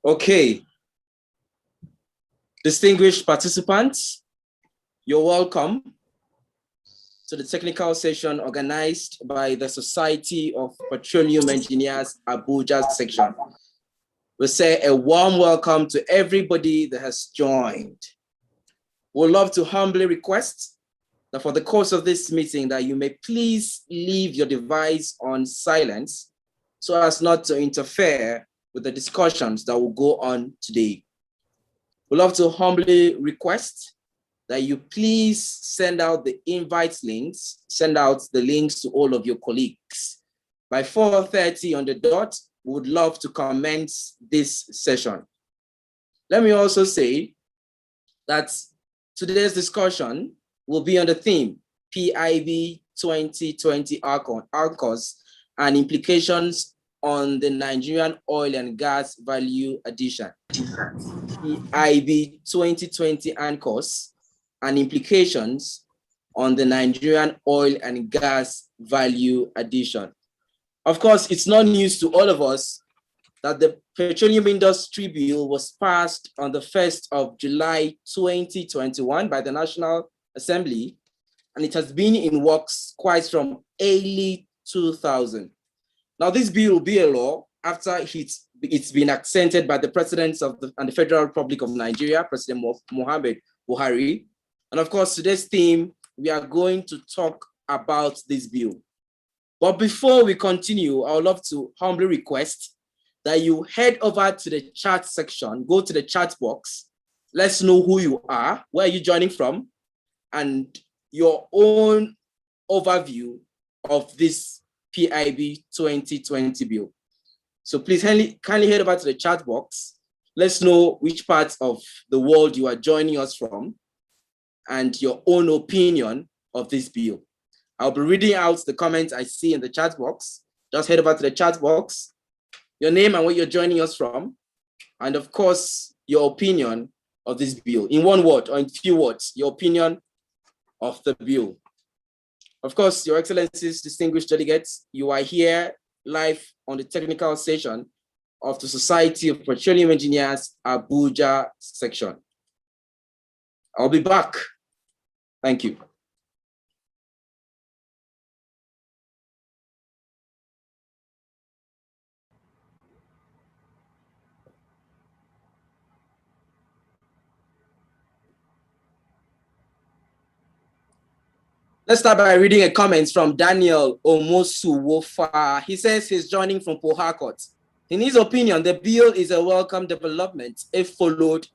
Okay. Distinguished participants, you're welcome to the technical session organized by the Society of Petroleum Engineers Abuja section. We say a warm welcome to everybody that has joined. We'd love to humbly request that for the course of this meeting that you may please leave your device on silence so as not to interfere with the discussions that will go on today. We'd love to humbly request that you please send out the invite links, send out the links to all of your colleagues. By 4:30 on the dot, we would love to commence this session. Let me also say that today's discussion will be on the theme, PIB 2020 ARCOS and implications on the Nigerian oil and gas value addition. PIB 2020 ARCOS and implications on the Nigerian oil and gas value addition. Of course, it's not news to all of us that the Petroleum Industry Bill was passed on the 1st of July 2021 by the National Assembly, and it has been in works quite from early 2000. Now, this bill will be a law after it's been accented by the President of the Federal Republic of Nigeria, President Muhammad Buhari. And of course, today's theme, we are going to talk about this bill. But before we continue, I would love to humbly request that you head over to the chat section, go to the chat box, let's know who you are, where are you joining from, and your own overview of this PIB 2020 bill. So please kindly head over to the chat box. Let's know which parts of the world you are joining us from and your own opinion of this bill. I'll be reading out the comments I see in the chat box. Just head over to the chat box, your name and where you're joining us from, and of course, your opinion of this bill. In one word or in few words, your opinion of the bill. Of course, Your Excellencies, distinguished delegates, you are here live on the technical session of the Society of Petroleum Engineers Abuja section. I'll be back. Thank you. Let's start by reading a comment from Daniel Omosu-Wofa. He says he's joining from Port Harcourt. In his opinion, the bill is a welcome development if followed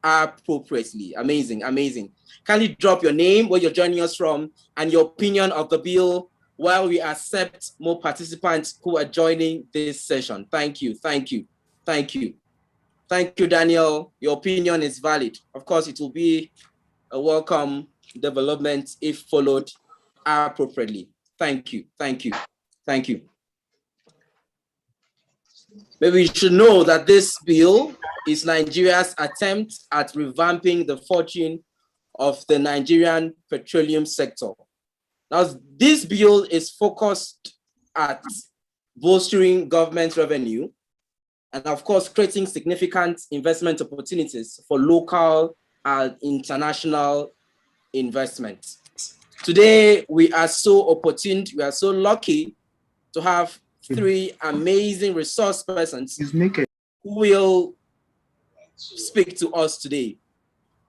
appropriately. Amazing, amazing. Kindly drop your name, where you're joining us from, and your opinion of the bill while we accept more participants who are joining this session. Thank you, thank you, thank you. Thank you, Daniel. Your opinion is valid. Of course, it will be a welcome development if followed appropriately. Thank you, thank you, thank you. Maybe you should know that this bill is Nigeria's attempt at revamping the fortune of the Nigerian petroleum sector. Now, this bill is focused at bolstering government revenue and of course, creating significant investment opportunities for local and international investment. Today, we are so opportune, we are so lucky to have three amazing resource persons who will speak to us today.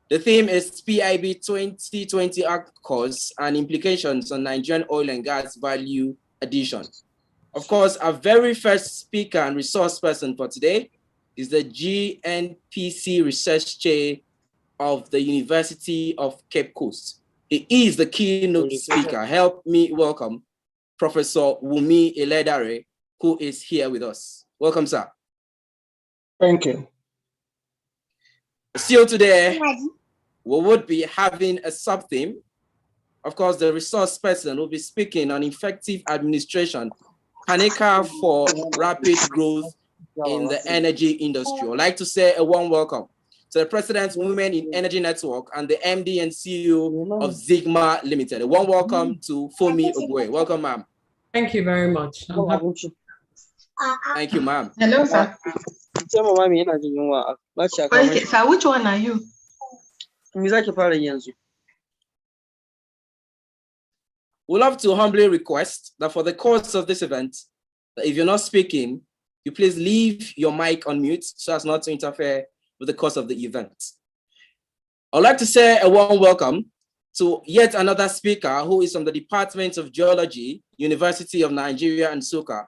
The theme is PIB 2020 ARCOS and implications on Nigerian oil and gas value addition. Of course, our very first speaker and resource person for today is the GNPC Research Chair of the University of Cape Coast. He is the keynote speaker. Help me welcome Professor Wumi Eledare, who is here with us. Welcome, sir. Thank you. Still today, we would be having a sub-theme. Of course, the resource person will be speaking on effective administration, Kaneka for rapid growth in the energy industry. I'd like to say a warm welcome to the President, Women in Energy Network, and the MD and CEO of Sigma Limited. A warm welcome to Fomi Ogwe. Welcome, ma'am. Thank you very much. Thank you, ma'am. Hello, sir. Okay, sir, which one are you? We'd love to humbly request that for the course of this event, that if you're not speaking, you please leave your mic on mute so as not to interfere with the course of the event. I'd like to say a warm welcome to yet another speaker who is from the Department of Geology, University of Nigeria and Nsukka.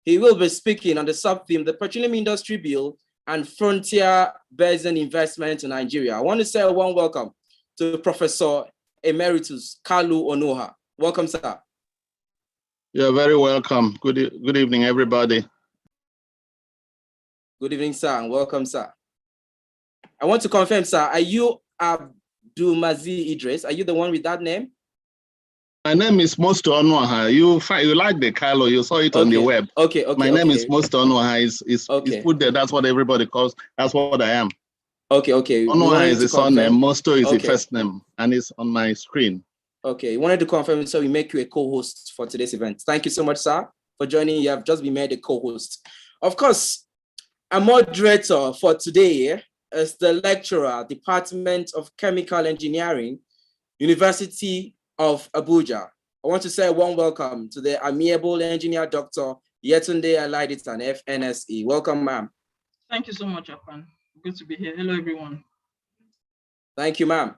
He will be speaking on the sub-theme, the Petroleum Industry Bill and Frontier Basin Investment in Nigeria. I want to say a warm welcome to Professor Emeritus Kalu Onoha. Welcome, sir. You're very welcome. Good evening, everybody. Good evening, sir, and welcome, sir. I want to confirm, sir, are you Abdulmazi Idris? Are you the one with that name? My name is Mosto Onoha. You like the Carlo, you saw it on the web. Okay. My name is Mosto Onoha. It's put there. That's what everybody calls. That's what I am. Okay. Onoha is the surname. Mosto is the first name, and it's on my screen. Okay, wanted to confirm, so we make you a co-host for today's event. Thank you so much, sir, for joining. You have just been made a co-host. Of course, a moderator for today is the lecturer, Department of Chemical Engineering, University of Abuja. I want to say a warm welcome to the amiable engineer, Dr. Yetunde Alaiditan, FNSE. Welcome, ma'am. Thank you so much, Afan. Good to be here. Hello, everyone. Thank you, ma'am.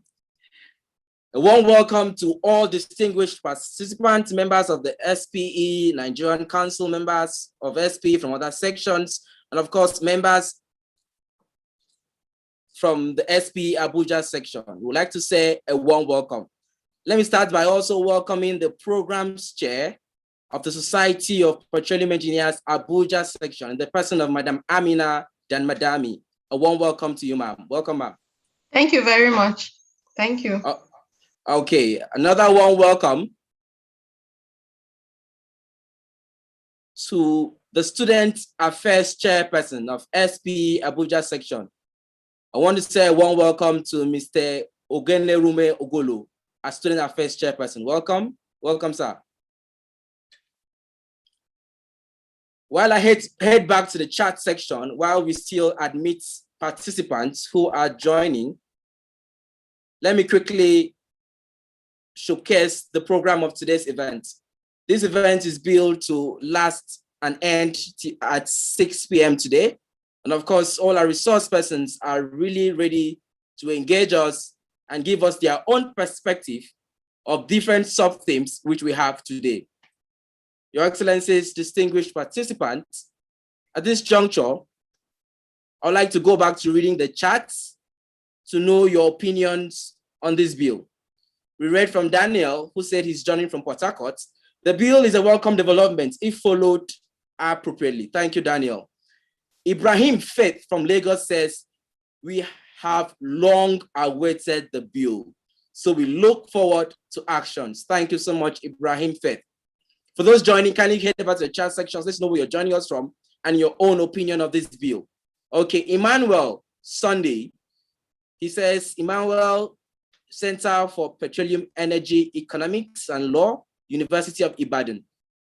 A warm welcome to all distinguished participants, members of the SPE, Nigerian Council, members of SPE from other sections, and of course, members from the SPE Abuja section. We would like to say a warm welcome. Let me start by also welcoming the programs chair of the Society of Petroleum Engineers Abuja section, in the person of Madam Amina Danmadami. A warm welcome to you, ma'am. Welcome, ma'am. Thank you very much. Thank you. Okay, another warm welcome to the Student Affairs Chairperson of SPE Abuja section. I want to say a warm welcome to Mr. Ogenerume Ogolo, a Student Affairs Chairperson. Welcome, sir. While I head back to the chat section, while we still admit participants who are joining, let me quickly showcase the program of today's event. This event is billed to last and end at 6 p.m. today. And of course, all our resource persons are really ready to engage us and give us their own perspective of different sub-themes which we have today. Your Excellencies, distinguished participants, at this juncture, I'd like to go back to reading the chats to know your opinions on this bill. We read from Daniel, who said he's joining from Port Harcourt. The bill is a welcome development if followed appropriately. Thank you, Daniel. Ibrahim Faith from Lagos says, we have long awaited the bill, so we look forward to actions. Thank you so much, Ibrahim Faith. For those joining, kindly head over to the chat sections. Let's know where you're joining us from and your own opinion of this bill. Okay, Emmanuel Sunday, he says, Emmanuel, Center for Petroleum Energy Economics and Law, University of Ibadan.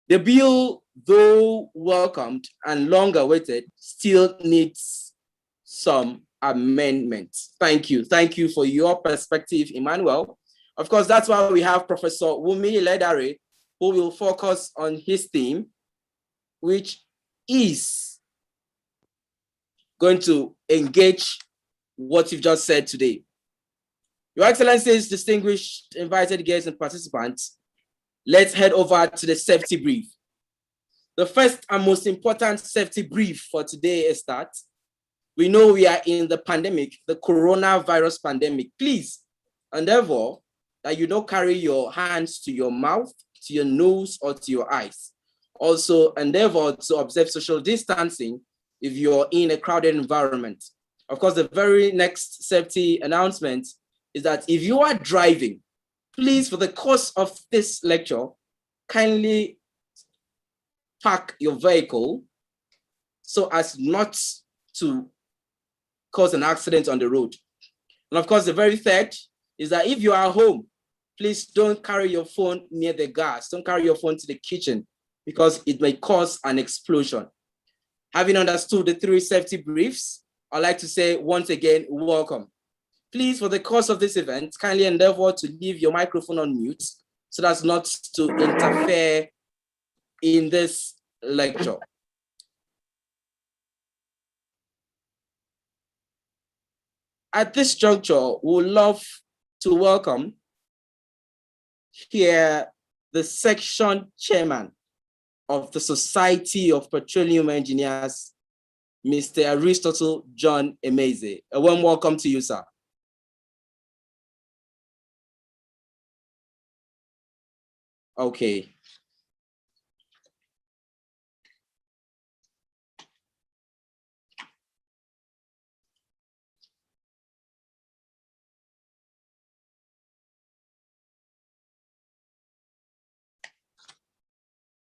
The bill, though welcomed and long awaited, still needs some amendments. Thank you. Thank you for your perspective, Emmanuel. Of course, that's why we have Professor Wumi Ledare, who will focus on his theme, which is going to engage what you've just said today. Your Excellencies, distinguished invited guests and participants, let's head over to the safety brief. The first and most important safety brief for today is that we know we are in the pandemic, the coronavirus pandemic. Please endeavor that you don't carry your hands to your mouth, to your nose, or to your eyes. Also endeavor to observe social distancing if you're in a crowded environment. Of course, the very next safety announcement is that if you are driving, please, for the course of this lecture, kindly park your vehicle so as not to cause an accident on the road. And of course, the very third is that if you are home, please don't carry your phone near the gas. Don't carry your phone to the kitchen because it may cause an explosion. Having understood the 3 safety briefs, I'd like to say once again, welcome. Please, for the course of this event, kindly endeavor to leave your microphone on mute so as not to interfere in this lecture. At this juncture, we would love to welcome here the section chairman of the Society of Petroleum Engineers, Mr. Aristotle John Emeze. A warm welcome to you, sir. Okay.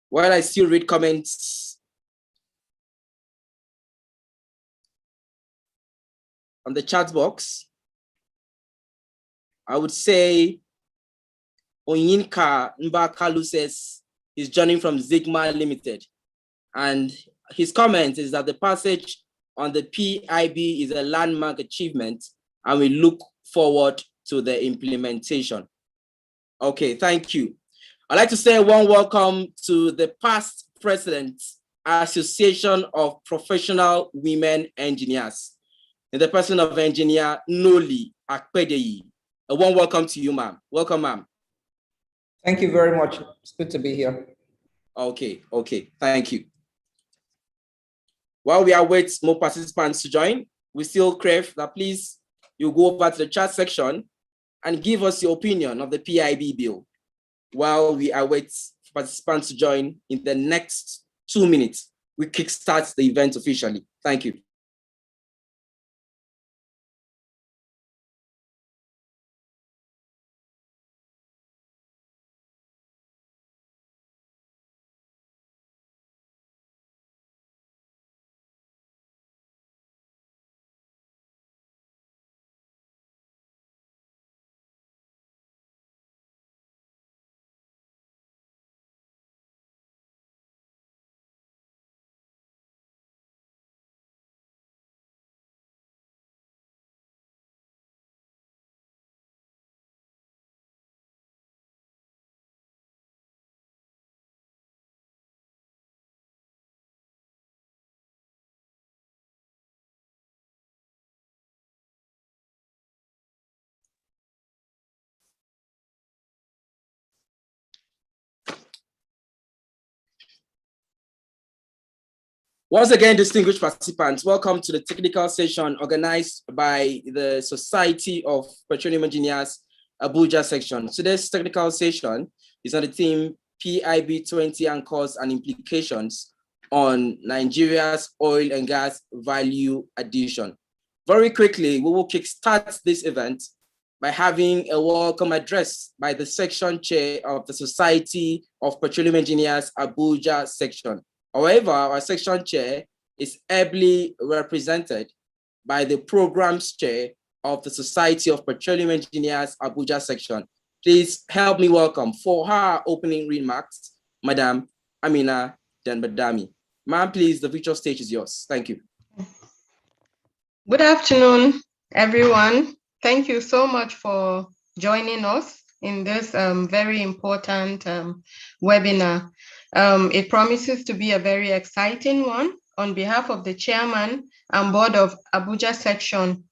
While I still read comments on the chat box, I would say Onyinka Mbakalu says he's joining from Zigma Limited. And his comment is that the passage on the PIB is a landmark achievement and we look forward to the implementation. Okay, thank you. I'd like to say a warm welcome to the past president, Association of Professional Women Engineers, in the person of Engineer Noli Akpedeyi. A warm welcome to you, ma'am. Welcome, ma'am. Thank you very much. It's good to be here. Okay, thank you. While we await more participants to join, we still crave that please you go over to the chat section and give us your opinion of the PIB bill while we await participants to join in the next 2 minutes. We kickstart the event officially. Thank you. Once again, distinguished participants, welcome to the technical session organized by the Society of Petroleum Engineers, Abuja section. Today's technical session is on the theme PIB 20 Anchors and Implications on Nigeria's Oil and Gas Value Addition. Very quickly, we will kickstart this event by having a welcome address by the section chair of the Society of Petroleum Engineers, Abuja section. However, our section chair is ably represented by the programs chair of the Society of Petroleum Engineers, Abuja section. Please help me welcome for her opening remarks, Madam Amina Denbadami. Ma'am, please, the virtual stage is yours. Thank you. Good afternoon, everyone. Thank you so much for joining us in this very important webinar. It promises to be a very exciting one. On behalf of the chairman and board of Abuja section,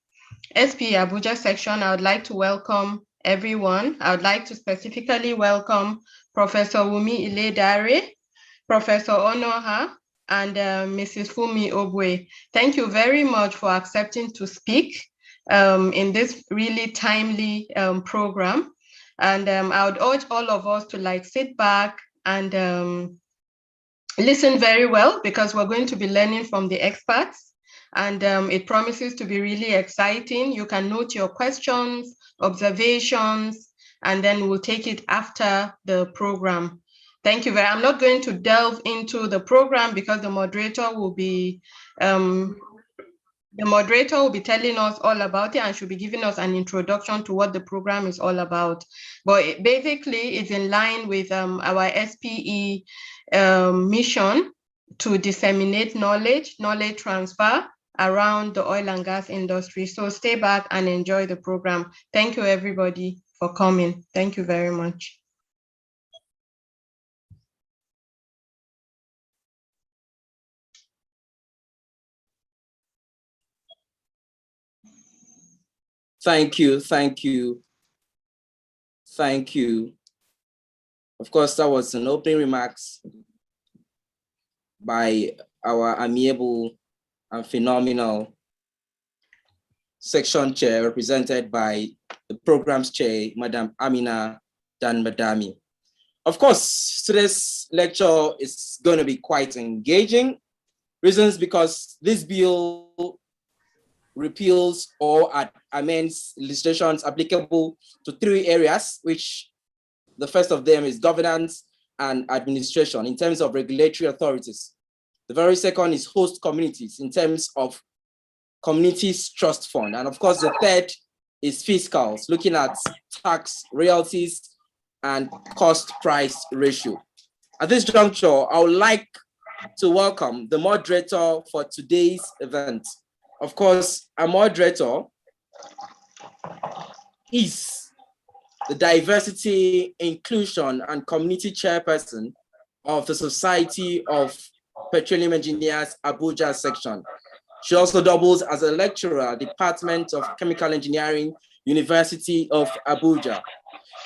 SP Abuja section, I would like to welcome everyone. I would like to specifically welcome Professor Wumi Iledare, Professor Onoha, and Mrs. Fumi Obwe. Thank you very much for accepting to speak in this really timely program. And I would urge all of us to sit back and listen very well, because we're going to be learning from the experts, and it promises to be really exciting. You can note your questions, observations, and then we'll take it after the program. Thank you very much. I'm not going to delve into the program because the moderator will be telling us all about it and should be giving us an introduction to what the program is all about. But basically, it's in line with our SPE mission to disseminate knowledge transfer around the oil and gas industry. So stay back and enjoy the program. Thank you, everybody, for coming. Thank you very much. Thank you, thank you, thank you. Of course, that was an opening remarks by our amiable and phenomenal section chair, represented by the program's chair, Madam Amina Dan-Madami. Of course, today's lecture is going to be quite engaging. Reasons because this bill repeals or amends legislations applicable to 3 areas, which the first of them is governance and administration in terms of regulatory authorities. The very second is host communities in terms of communities trust fund. And of course, the third is fiscals, looking at tax, royalties, and cost price ratio. At this juncture, I would like to welcome the moderator for today's event. Of course, our moderator is the Diversity, Inclusion, and Community Chairperson of the Society of Petroleum Engineers Abuja section. She also doubles as a lecturer at the Department of Chemical Engineering, University of Abuja.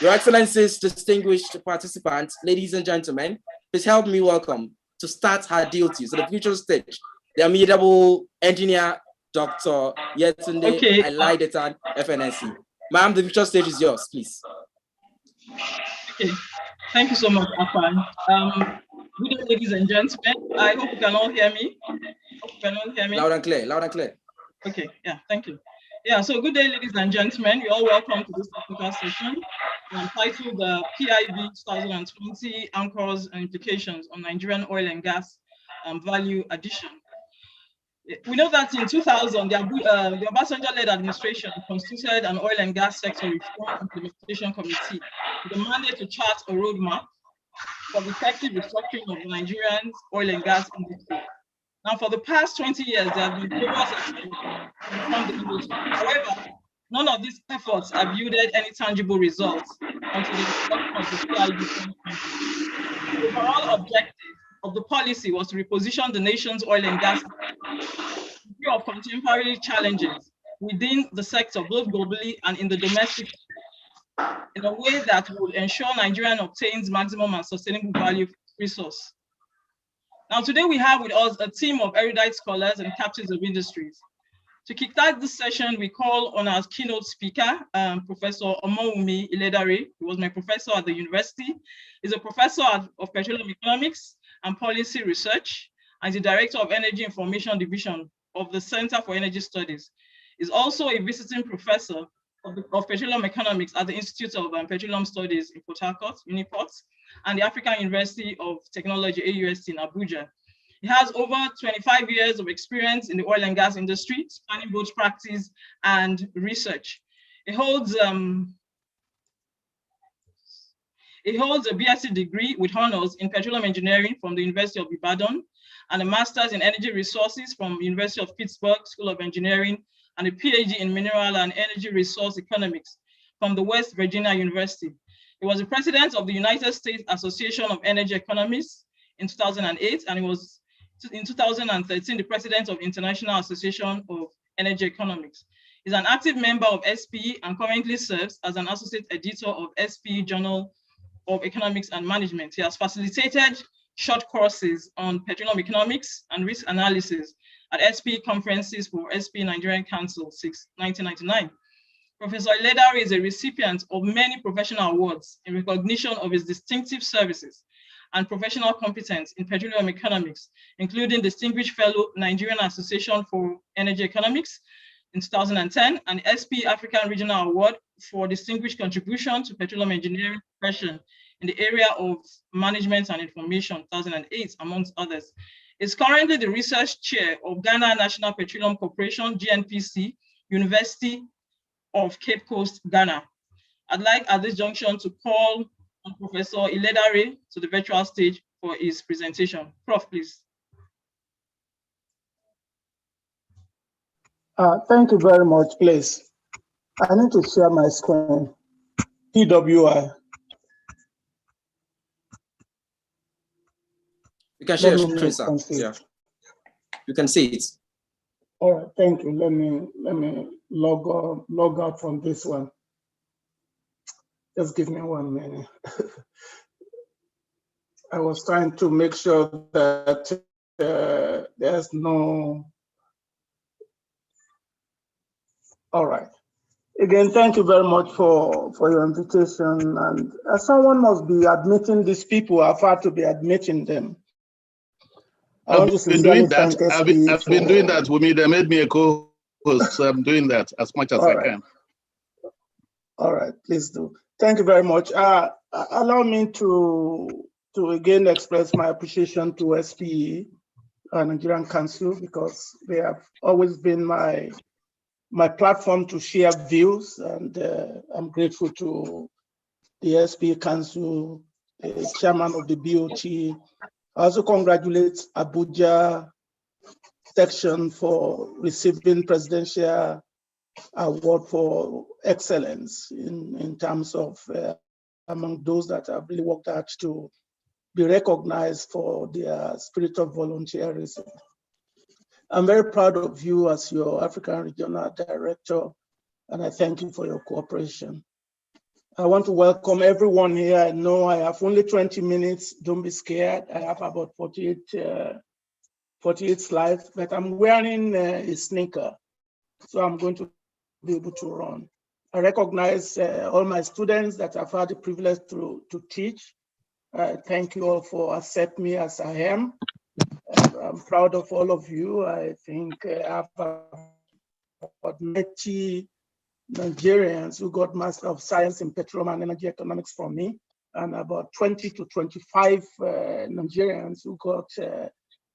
Your Excellencies, distinguished participants, ladies and gentlemen, please help me welcome to start her duties at the future stage, the amiable engineer, Dr. Yetunde Alaidetan, FNSC. Ma'am, the future stage is yours, please. Okay, thank you so much, Afan. Good day, ladies and gentlemen. I hope you can all hear me. Loud and clear, loud and clear. Okay, yeah, thank you. Yeah, so good day, ladies and gentlemen. You're all welcome to this technical session entitled the PIV 2020 Anchors and Implications on Nigerian Oil and Gas Value Addition. We know that in 2000, the Obasanjo-led administration constituted an oil and gas sector reform implementation committee with a mandate to chart a roadmap for the effective restructuring of Nigerian oil and gas industry. Now, for the past 20 years, there have been various attempts to reform the industry. However, none of these efforts have yielded any tangible results until the introduction of the PIV 2020. The overall objective of the policy was to reposition the nation's oil and gas in view of contemporary challenges within the sector, both globally and in the domestic, in a way that would ensure Nigeria obtains maximum and sustainable value for its resource. Now, today we have with us a team of erudite scholars and captains of industries. To kickstart this session, we call on our keynote speaker, Professor Omowumi Iledare, who was my professor at the university. He's a professor of petroleum economics and policy research, and the director of Energy Information Division of the Center for Energy Studies. He's also a visiting professor of petroleum economics at the Institute of Petroleum Studies in Port Harcourt, Uniport, and the African University of Technology, AUST in Abuja. He has over 25 years of experience in the oil and gas industry, spanning both practice and research. He holds a BSc degree with honors in petroleum engineering from the University of Ibadan, and a master's in energy resources from the University of Pittsburgh School of Engineering, and a PhD in mineral and energy resource economics from the West Virginia University. He was the president of the United States Association of Energy Economists in 2008, and he was in 2013 the president of International Association of Energy Economics. He's an active member of SPE and currently serves as an associate editor of SPE Journal of Economics and Management. He has facilitated short courses on petroleum economics and risk analysis at SPE conferences for SPE Nigerian Council since 1999. Professor Iledare is a recipient of many professional awards in recognition of his distinctive services and professional competence in petroleum economics, including Distinguished Fellow Nigerian Association for Energy Economics in 2010, and SPE African Regional Award for Distinguished Contribution to Petroleum Engineering profession in the area of management and information, 2008, amongst others. Is currently the research chair of Ghana National Petroleum Corporation, GNPC, University of Cape Coast, Ghana. I'd like at this junction to call on Professor Iledare to the virtual stage for his presentation. Prof, please. Thank you very much, please. I need to share my screen. PWI. You can share your screen, sir. Yeah. You can see it. All right, thank you. Let me log out from this one. Just give me 1 minute. I was trying to make sure that there's no. All right. Again, thank you very much for your invitation. And someone must be admitting these people. I've had to be admitting them. I've been doing that. I've been doing that with me. They made me a co-host, so I'm doing that as much as I can. All right, please do. Thank you very much. Allow me to again express my appreciation to SPE, Nigerian Council, because they have always been my platform to share views, and I'm grateful to the SPE Council, the chairman of the BOT. I also congratulate Abuja section for receiving presidential award for excellence in terms of among those that have really worked hard to be recognized for their spirit of volunteerism. I'm very proud of you as your African Regional Director, and I thank you for your cooperation. I want to welcome everyone here. I know I have only 20 minutes. Don't be scared. I have about 48 slides, but I'm wearing a sneaker, so I'm going to be able to run. I recognize all my students that I've had the privilege to teach. Thank you all for accepting me as I am. I'm proud of all of you. I think I have about 90 Nigerians who got Master of Science in Petroleum and Energy Economics from me, and about 20 to 25 Nigerians who got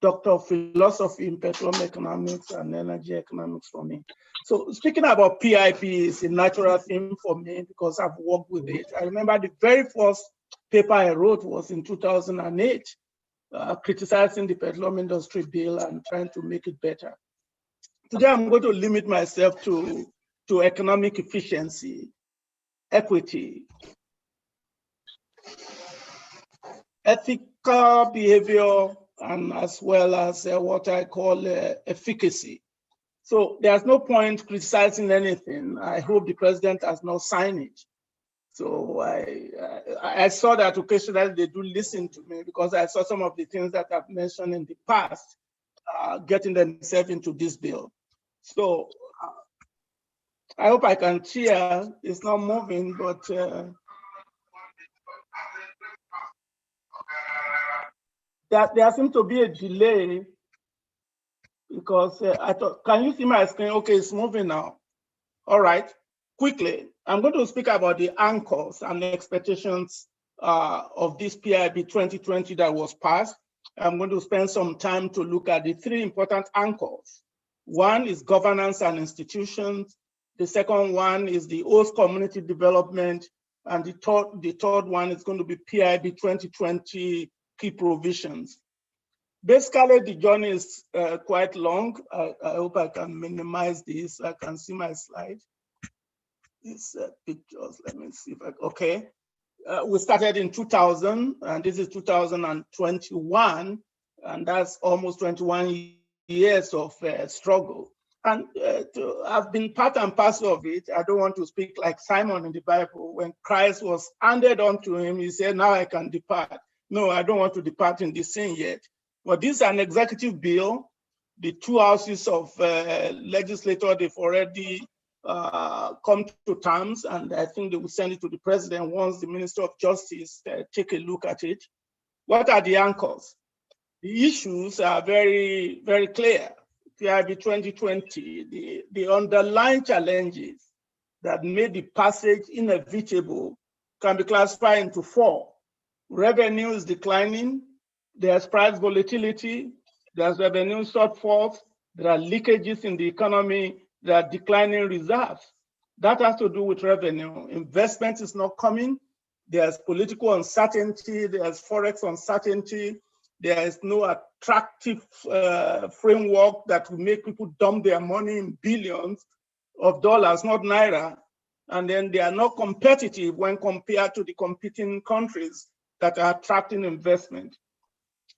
Doctor of Philosophy in Petroleum Economics and Energy Economics from me. So speaking about PIP is a natural thing for me because I've worked with it. I remember the very first paper I wrote was in 2008, criticizing the petroleum industry bill and trying to make it better. Today, I'm going to limit myself to economic efficiency, equity, ethical behavior, and as well as what I call efficacy. So there's no point criticizing anything. I hope the president has not signed it. So I saw that occasionally they do listen to me because I saw some of the things that I've mentioned in the past getting themselves into this bill. So I hope I can cheer. It's not moving, but there seems to be a delay because I thought, can you see my screen? Okay, it's moving now. All right, quickly. I'm going to speak about the anchors and the expectations of this PIB 2020 that was passed. I'm going to spend some time to look at the three important anchors. One is governance and institutions. The second one is the host community development. And the third one is going to be PIB 2020 key provisions. Basically, the journey is quite long. I hope I can minimize this. I can see my slide. These pictures, let me see if I, okay. We started in 2000, and this is 2021, and that's almost 21 years of struggle. And I've been part and parcel of it. I don't want to speak like Simon in the Bible. When Christ was handed on to him, he said, now I can depart. No, I don't want to depart in this sin yet. But this is an executive bill. The two houses of legislators, they've already come to terms, and I think they will send it to the president once the Minister of Justice take a look at it. What are the anchors? The issues are very, very clear. PIB 2020, the underlying challenges that made the passage inevitable can be classified into four. Revenue is declining, there's price volatility, there's revenue shortfalls, there are leakages in the economy, there are declining reserves. That has to do with revenue. Investment is not coming, there's political uncertainty, there's forex uncertainty, There is no attractive framework that will make people dump their money in billions of dollars, not naira. And then they are not competitive when compared to the competing countries that are attracting investment.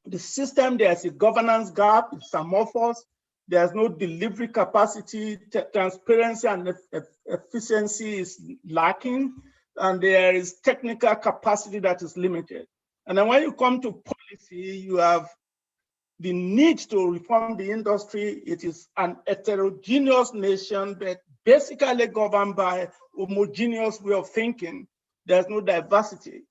The system, there's a governance gap, it's amorphous. There's no delivery capacity, transparency and efficiency is lacking, and there is technical capacity that is limited. And then when you come to policy, you have the need to reform the industry. It is an heterogeneous nation, but basically governed by homogeneous way of thinking. There's no diversity.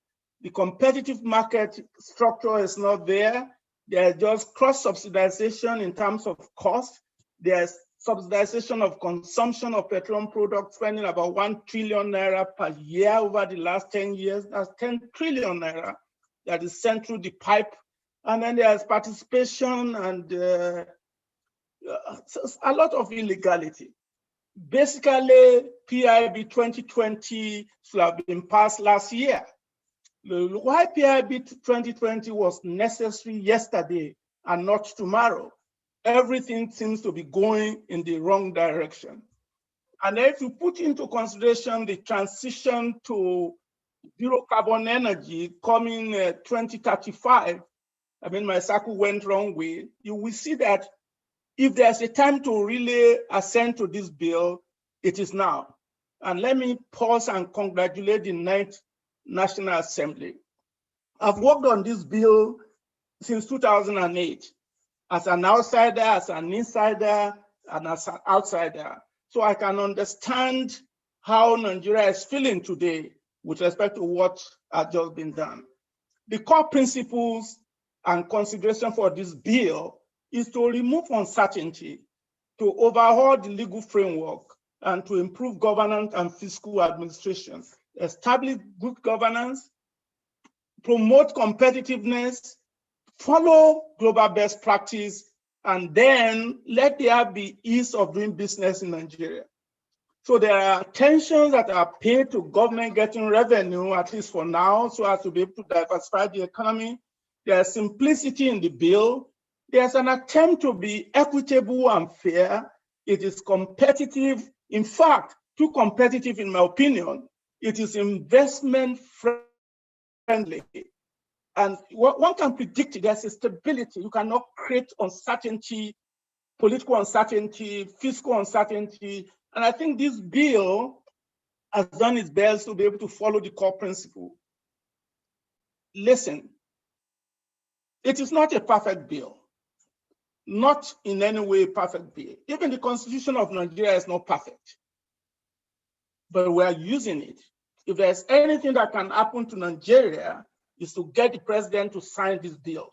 The competitive market structure is not there. There's just cross-subsidization in terms of cost. There's subsidization of consumption of petroleum products, spending about 1 trillion naira per year over the last 10 years. That's 10 trillion naira that is sent through the pipe. And then there's participation and a lot of illegality. Basically, PIB 2020 should have been passed last year. Why PIB 2020 was necessary yesterday and not tomorrow? Everything seems to be going in the wrong direction. And if you put into consideration the transition to zero carbon energy coming 2035, I mean, my circle went wrong way, you will see that if there's a time to really assent to this bill, it is now. And let me pause and congratulate the 9th National Assembly. I've worked on this bill since 2008 as an outsider, as an insider, and as an outsider. So I can understand how Nigeria is feeling today with respect to what has just been done. The core principles and consideration for this bill is to remove uncertainty, to overhaul the legal framework, and to improve governance and fiscal administration, establish good governance, promote competitiveness, follow global best practice, and then let there be ease of doing business in Nigeria. So there are attentions that are paid to government getting revenue, at least for now, so as to be able to diversify the economy. There's simplicity in the bill. There's an attempt to be equitable and fair. It is competitive. In fact, too competitive in my opinion. It is investment friendly. And one can predict it. There's a stability. You cannot create uncertainty, political uncertainty, fiscal uncertainty. And I think this bill has done its best to be able to follow the core principle. Listen, it is not a perfect bill. Not in any way a perfect bill. Even the Constitution of Nigeria is not perfect. But we are using it. If there's anything that can happen to Nigeria, is to get the president to sign this bill.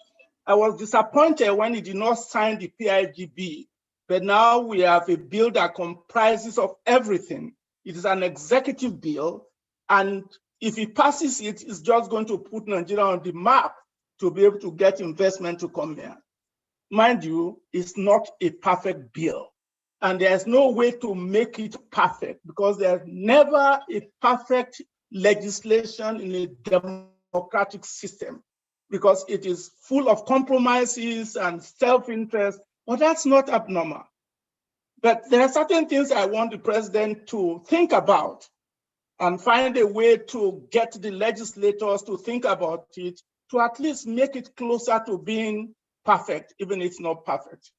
I was disappointed when he did not sign the PIGB, but now we have a bill that comprises of everything. It is an executive bill, and if he passes it, it's just going to put Nigeria on the map to be able to get investment to come here. Mind you, it's not a perfect bill, and there's no way to make it perfect because there's never a perfect legislation in a democratic system because it is full of compromises and self-interest, but that's not abnormal. But there are certain things I want the president to think about and find a way to get the legislators to think about it to at least make it closer to being perfect, even if it's not perfect.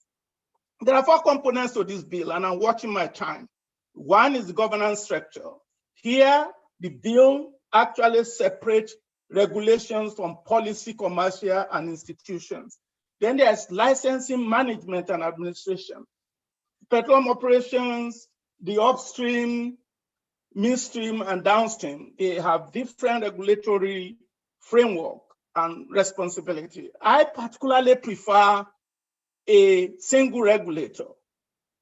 There are 4 components to this bill, and I'm watching my time. One is the governance structure. Here, the bill actually separates regulations from policy, commercial, and institutions. Then there's licensing, management, and administration. Petroleum operations, the upstream, midstream, and downstream, they have different regulatory framework and responsibility. I particularly prefer a single regulator.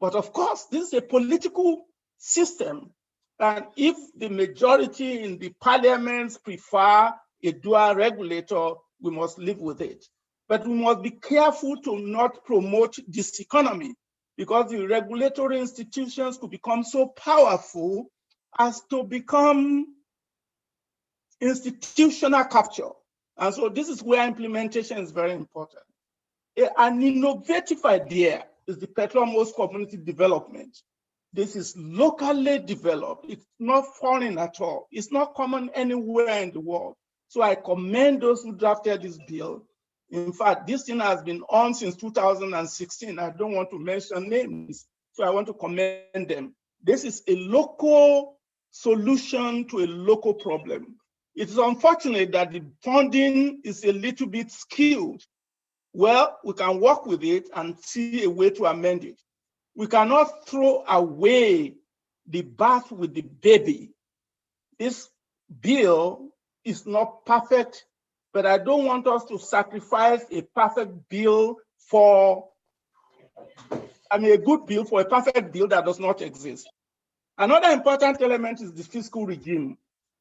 But of course, this is a political system. And if the majority in the parliaments prefer a dual regulator, we must live with it. But we must be careful to not promote this economy because the regulatory institutions could become so powerful as to become institutional capture. And so this is where implementation is very important. An innovative idea is the petroleum community development. This is locally developed. It's not foreign at all. It's not common anywhere in the world. So I commend those who drafted this bill. In fact, this thing has been on since 2016. I don't want to mention names, so I want to commend them. This is a local solution to a local problem. It's unfortunate that the funding is a little bit skewed. Well, we can work with it and see a way to amend it. We cannot throw away the bath with the baby. This bill is not perfect, but I don't want us to sacrifice a perfect bill for, a good bill for a perfect bill that does not exist. Another important element is the fiscal regime.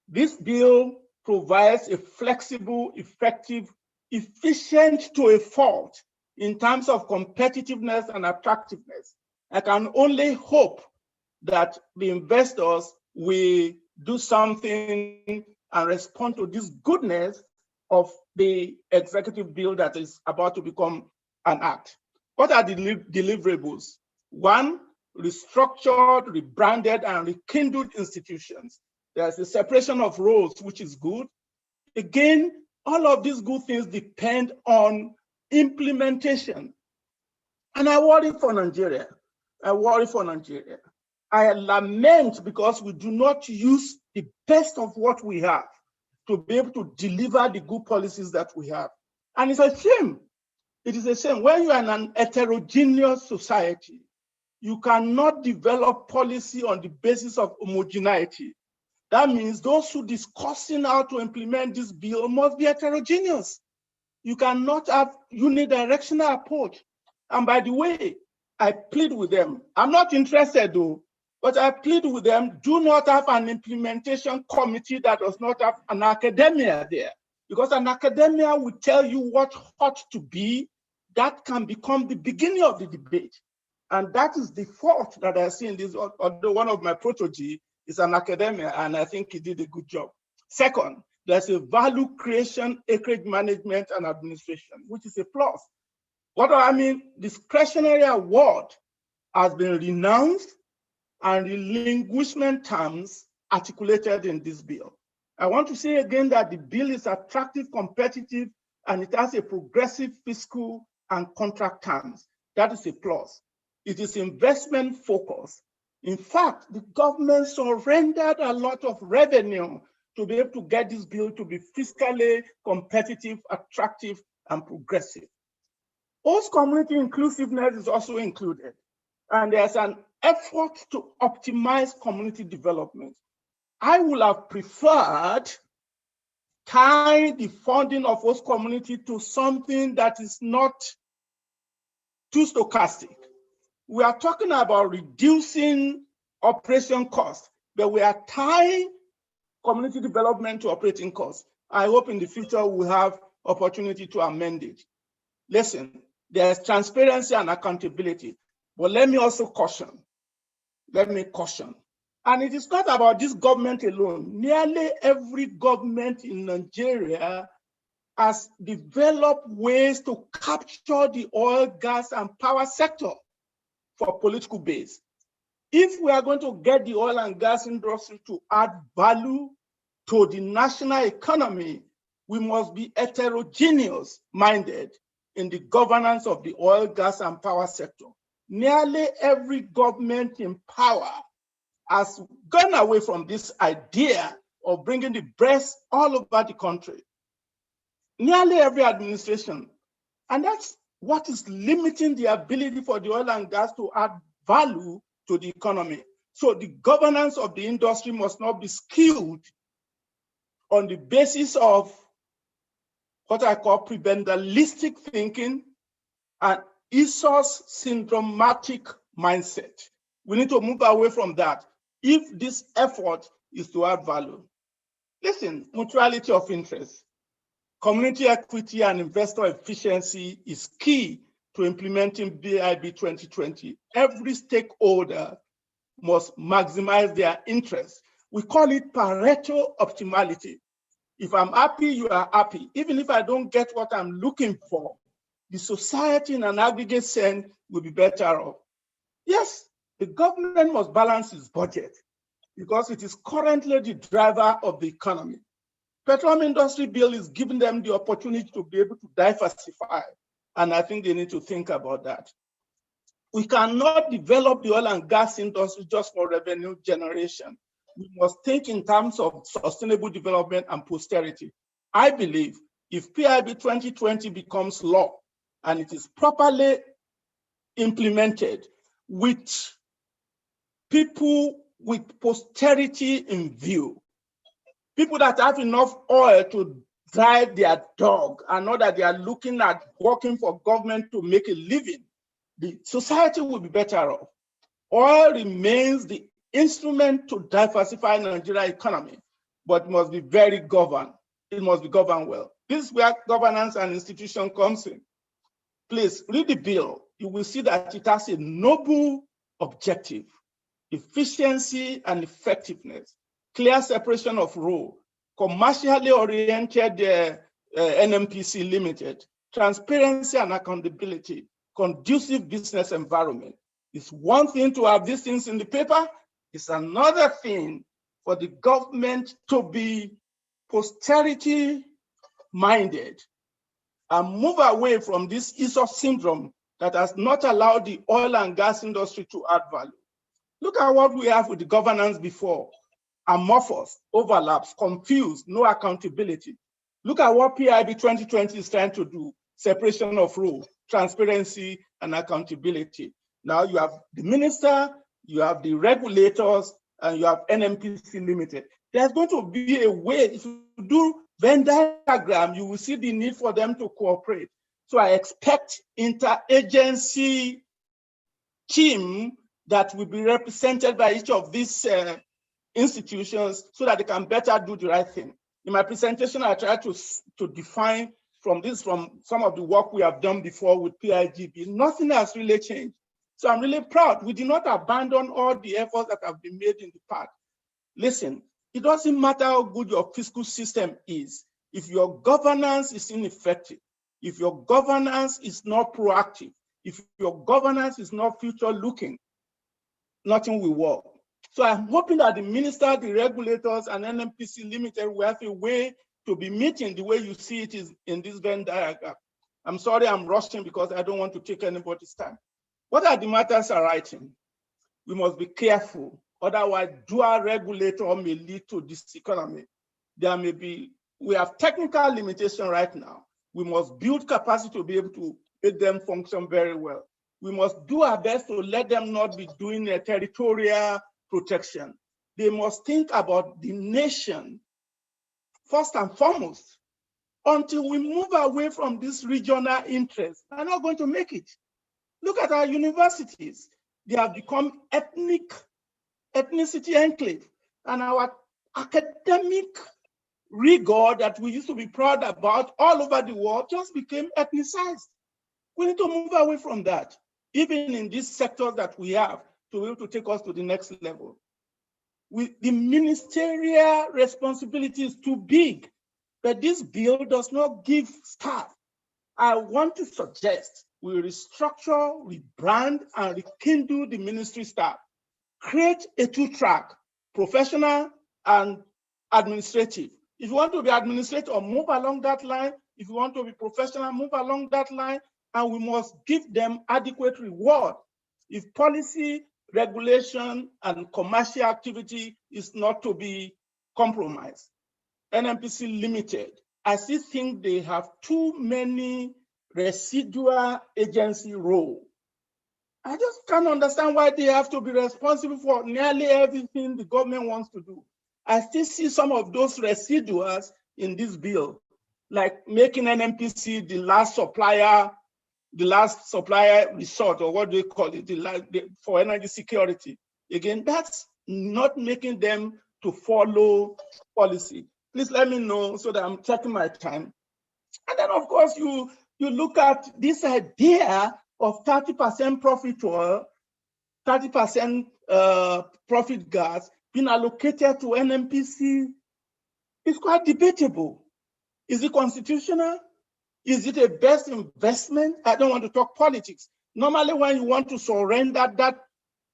This bill provides a flexible, effective, efficient to a fault in terms of competitiveness and attractiveness. I can only hope that the investors will do something and respond to this goodness of the executive bill that is about to become an act. What are the deliverables? One, restructured, rebranded, and rekindled institutions. There's a separation of roles, which is good. Again, all of these good things depend on implementation. And I worry for Nigeria. I lament because we do not use the best of what we have to be able to deliver the good policies that we have. And it's a shame. It is a shame. When you are in an heterogeneous society, you cannot develop policy on the basis of homogeneity. That means those who discussing how to implement this bill must be heterogeneous. You cannot have unidirectional approach. And by the way, I plead with them. I'm not interested though, but I plead with them, do not have an implementation committee that does not have an academia there. Because an academia will tell you what ought to be. That can become the beginning of the debate. And that is the fault that I see in this, although one of my protege is an academia, and I think he did a good job. Second, there's a value creation, acreage management, and administration, which is a plus. What do I mean? Discretionary award has been renounced and relinquishment terms articulated in this bill. I want to say again that the bill is attractive, competitive, and it has a progressive fiscal and contract terms. That is a plus. It is investment focused. In fact, the government surrendered a lot of revenue to be able to get this bill to be fiscally competitive, attractive, and progressive. Host community inclusiveness is also included, and there's an effort to optimize community development. I would have preferred tying the funding of host community to something that is not too stochastic. We are talking about reducing operation costs, but we are tying community development to operating costs. I hope in the future we'll have opportunity to amend it. Listen, there's transparency and accountability, but let me also caution. And it is not about this government alone. Nearly every government in Nigeria has developed ways to capture the oil, gas, and power sector for political base. If we are going to get the oil and gas industry to add value to the national economy, we must be heterogeneous minded in the governance of the oil, gas, and power sector. Nearly every government in power has gone away from this idea of bringing the best all over the country. Nearly every administration. And that's what is limiting the ability for the oil and gas to add value to the economy. So the governance of the industry must not be skewed on the basis of what I call prebendalistic thinking and Esau's syndromatic mindset. We need to move away from that if this effort is to add value. Listen, mutuality of interest, community equity and investor efficiency is key to implementing BIB 2020. Every stakeholder must maximize their interest. We call it Pareto optimality. If I'm happy, you are happy. Even if I don't get what I'm looking for, the society in an aggregate sense will be better off. Yes, the government must balance its budget because it is currently the driver of the economy. Petroleum industry bill is giving them the opportunity to be able to diversify. And I think they need to think about that. We cannot develop the oil and gas industry just for revenue generation. We must think in terms of sustainable development and posterity. I believe if PIB 2020 becomes law and it is properly implemented with people with posterity in view, people that have enough oil to drive their dog and not that they are looking at working for government to make a living, the society will be better off. Oil remains the instrument to diversify Nigeria's economy, but must be very governed. It must be governed well. This is where governance and institution comes in. Please read the bill. You will see that it has a noble objective: efficiency and effectiveness, clear separation of role, commercially oriented NMPC Limited, transparency and accountability, conducive business environment. It's one thing to have these things in the paper. It's another thing for the government to be posterity minded and move away from this ESOP syndrome that has not allowed the oil and gas industry to add value. Look at what we have with the governance before: amorphous, overlaps, confused, no accountability. Look at what PIB 2020 is trying to do: separation of role, transparency, and accountability. Now you have the minister, you have the regulators, and you have NMPC Limited. There's going to be a way, if you do Venn diagram, you will see the need for them to cooperate. So I expect interagency team that will be represented by each of these institutions so that they can better do the right thing. In my presentation, I tried to define from some of the work we have done before with PIGB. Nothing has really changed. So I'm really proud. We did not abandon all the efforts that have been made in the past. Listen, it doesn't matter how good your fiscal system is. If your governance is ineffective, if your governance is not proactive, if your governance is not future looking, nothing will work. So I'm hoping that the minister, the regulators, and NMPC Limited will have a way to be meeting the way you see it is in this Venn diagram. I'm sorry I'm rushing because I don't want to take anybody's time. What are the matters arising? We must be careful. Otherwise, dual regulator may lead to this economy. There may be, we have technical limitation right now. We must build capacity to be able to make them function very well. We must do our best to let them not be doing a territorial protection. They must think about the nation first and foremost. Until we move away from this regional interest, we're not going to make it. Look at our universities. They have become ethnicity enclave, and our academic rigor that we used to be proud about all over the world just became ethnicized. We need to move away from that, even in this sector that we have, to be able to take us to the next level. The ministerial responsibility is too big, but this bill does not give staff. I want to suggest we restructure, rebrand, and rekindle the ministry staff. Create a two-track, professional and administrative. If you want to be administrative, move along that line. If you want to be professional, move along that line. And we must give them adequate reward. If policy, regulation, and commercial activity is not to be compromised. NMPC Limited, I still think they have too many residual agency roles. I just can't understand why they have to be responsible for nearly everything the government wants to do. I still see some of those residuals in this bill, like making NMPC the last supplier resort, or what do they call it, for energy security. Again, that's not making them to follow policy. Please let me know so that I'm checking my time. And then, of course, you look at this idea of 30% profit oil, 30% profit gas being allocated to NMPC It's quite debatable. Is it constitutional? Is it a best investment? I don't want to talk politics. Normally, when you want to surrender that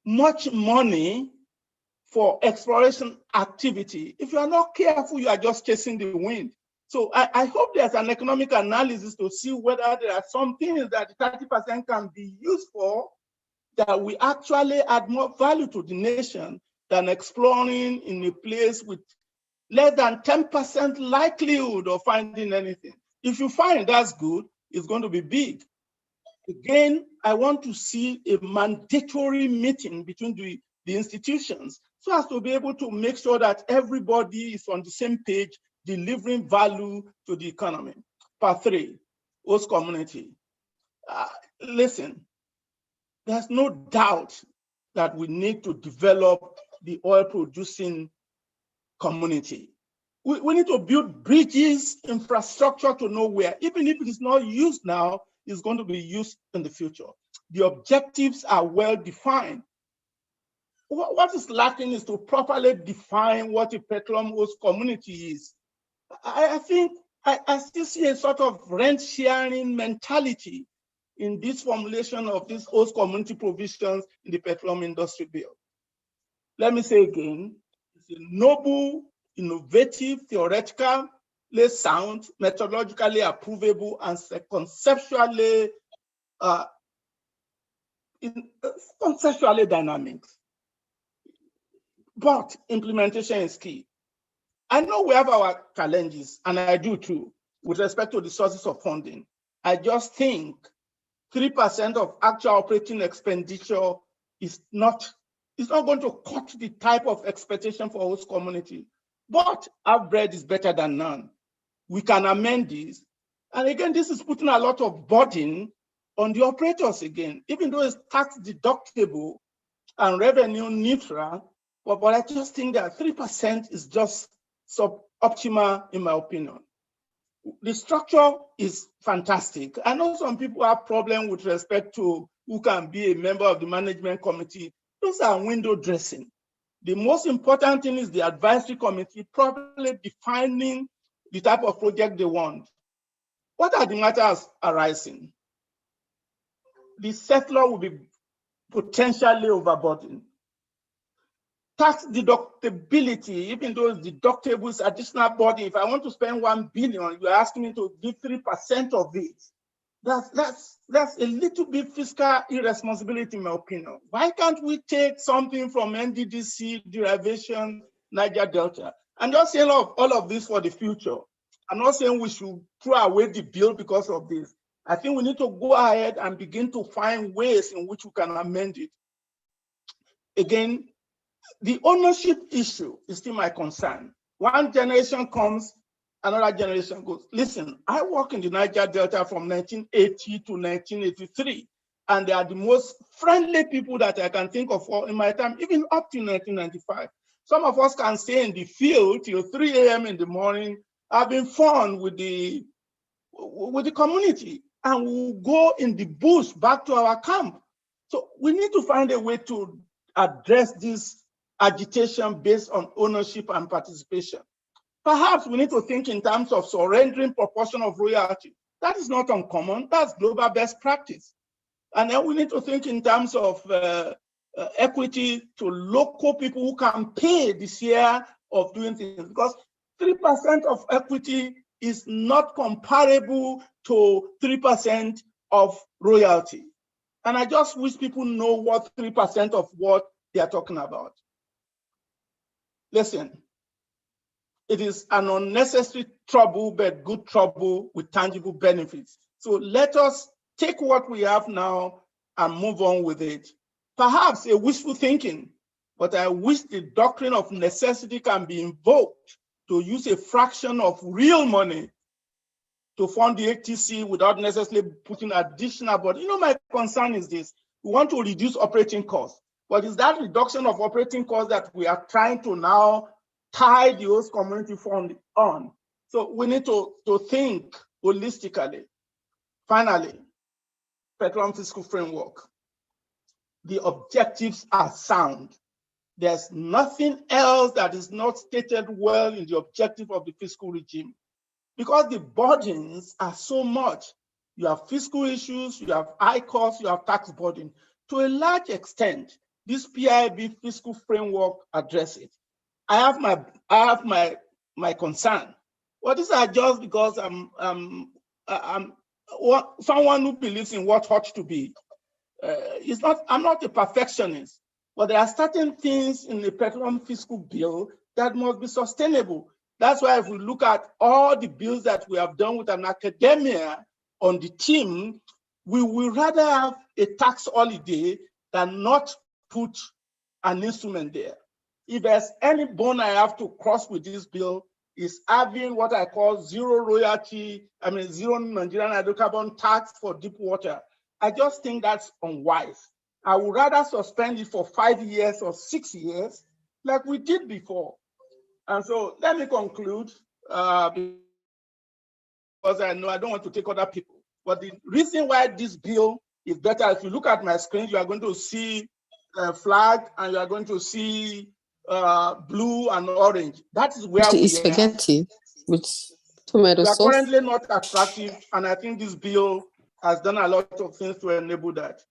much money for exploration activity, if you are not careful, you are just chasing the wind. So I hope there's an economic analysis to see whether there are some things that 30% can be used for that we actually add more value to the nation than exploring in a place with less than 10% likelihood of finding anything. If you find that's good, it's going to be big. Again, I want to see a mandatory meeting between the institutions so as to be able to make sure that everybody is on the same page, delivering value to the economy. Part 3, host community. Listen, there's no doubt that we need to develop the oil producing community. We need to build bridges, infrastructure to nowhere. Even if it is not used now, it's going to be used in the future. The objectives are well defined. What is lacking is to properly define what a petroleum host community is. I think I still see a sort of rent sharing mentality in this formulation of these host community provisions in the petroleum industry bill. Let me say again, it's a noble, innovative, theoretically sound, methodologically approvable, and conceptually dynamic. But implementation is key. I know we have our challenges, and I do too, with respect to the sources of funding. I just think 3% of actual operating expenditure is not going to cut the type of expectation for host community. But our bread is better than none. We can amend this. And again, this is putting a lot of burden on the operators again, even though it's tax deductible and revenue neutral. But I just think that 3% is just suboptimal, in my opinion. The structure is fantastic. I know some people have problems with respect to who can be a member of the management committee. Those are window dressing. The most important thing is the advisory committee properly defining the type of project they want. What are the matters arising? The settler will be potentially overburdened. Tax deductibility, even though it's deductible, is additional burden. If I want to spend 1 billion, you're asking me to give 3% of it. That's a little bit fiscal irresponsibility, in my opinion. Why can't we take something from NDDC, derivation, Niger Delta? I'm just saying all of this for the future. I'm not saying we should throw away the bill because of this. I think we need to go ahead and begin to find ways in which we can amend it. Again, the ownership issue is still my concern. One generation comes, another generation goes. Listen, I work in the Niger Delta from 1980 to 1983, and they are the most friendly people that I can think of in my time, even up to 1995. Some of us can stay in the field till 3 a.m. in the morning, having fun with the community, and we'll go in the bush back to our camp. So we need to find a way to address this agitation based on ownership and participation. Perhaps we need to think in terms of surrendering proportion of royalty. That is not uncommon. That's global best practice. And then we need to think in terms of equity to local people who can pay the share of doing things, because 3% of equity is not comparable to 3% of royalty. And I just wish people know what 3% of what they are talking about. Listen, it is an unnecessary trouble, but good trouble with tangible benefits. So let us take what we have now and move on with it. Perhaps a wishful thinking, but I wish the doctrine of necessity can be invoked to use a fraction of real money to fund the ATC without necessarily putting additional, but my concern is this: we want to reduce operating costs, but is that reduction of operating costs that we are trying to now tie the host community fund on? So we need to think holistically. Finally, petroleum fiscal framework. The objectives are sound. there's nothing else that is not stated well in the objective of the fiscal regime. Because the burdens are so much. You have fiscal issues, you have high costs, you have tax burden. To a large extent, this PIB fiscal framework addresses it. I have my concern. Well, these are just because I'm someone who believes in what ought to be. I'm not a perfectionist, but there are certain things in the Petroleum fiscal bill that must be sustainable. That's why if we look at all the bills that we have done with an academia on the team, we will rather have a tax holiday than not put an instrument there. If there's any bone I have to cross with this bill, is having what I call zero Nigerian hydrocarbon tax for deep water. I just think that's unwise. I would rather suspend it for 5 years or 6 years like we did before. And so let me conclude because I know I don't want to take other people. But the reason why this bill is better, if you look at my screen, you are going to see a flag and you are going to see blue and orange. That is where we are. Spaghetti with tomato sauce. We are currently not attractive, and I think this bill has done a lot of things to enable that.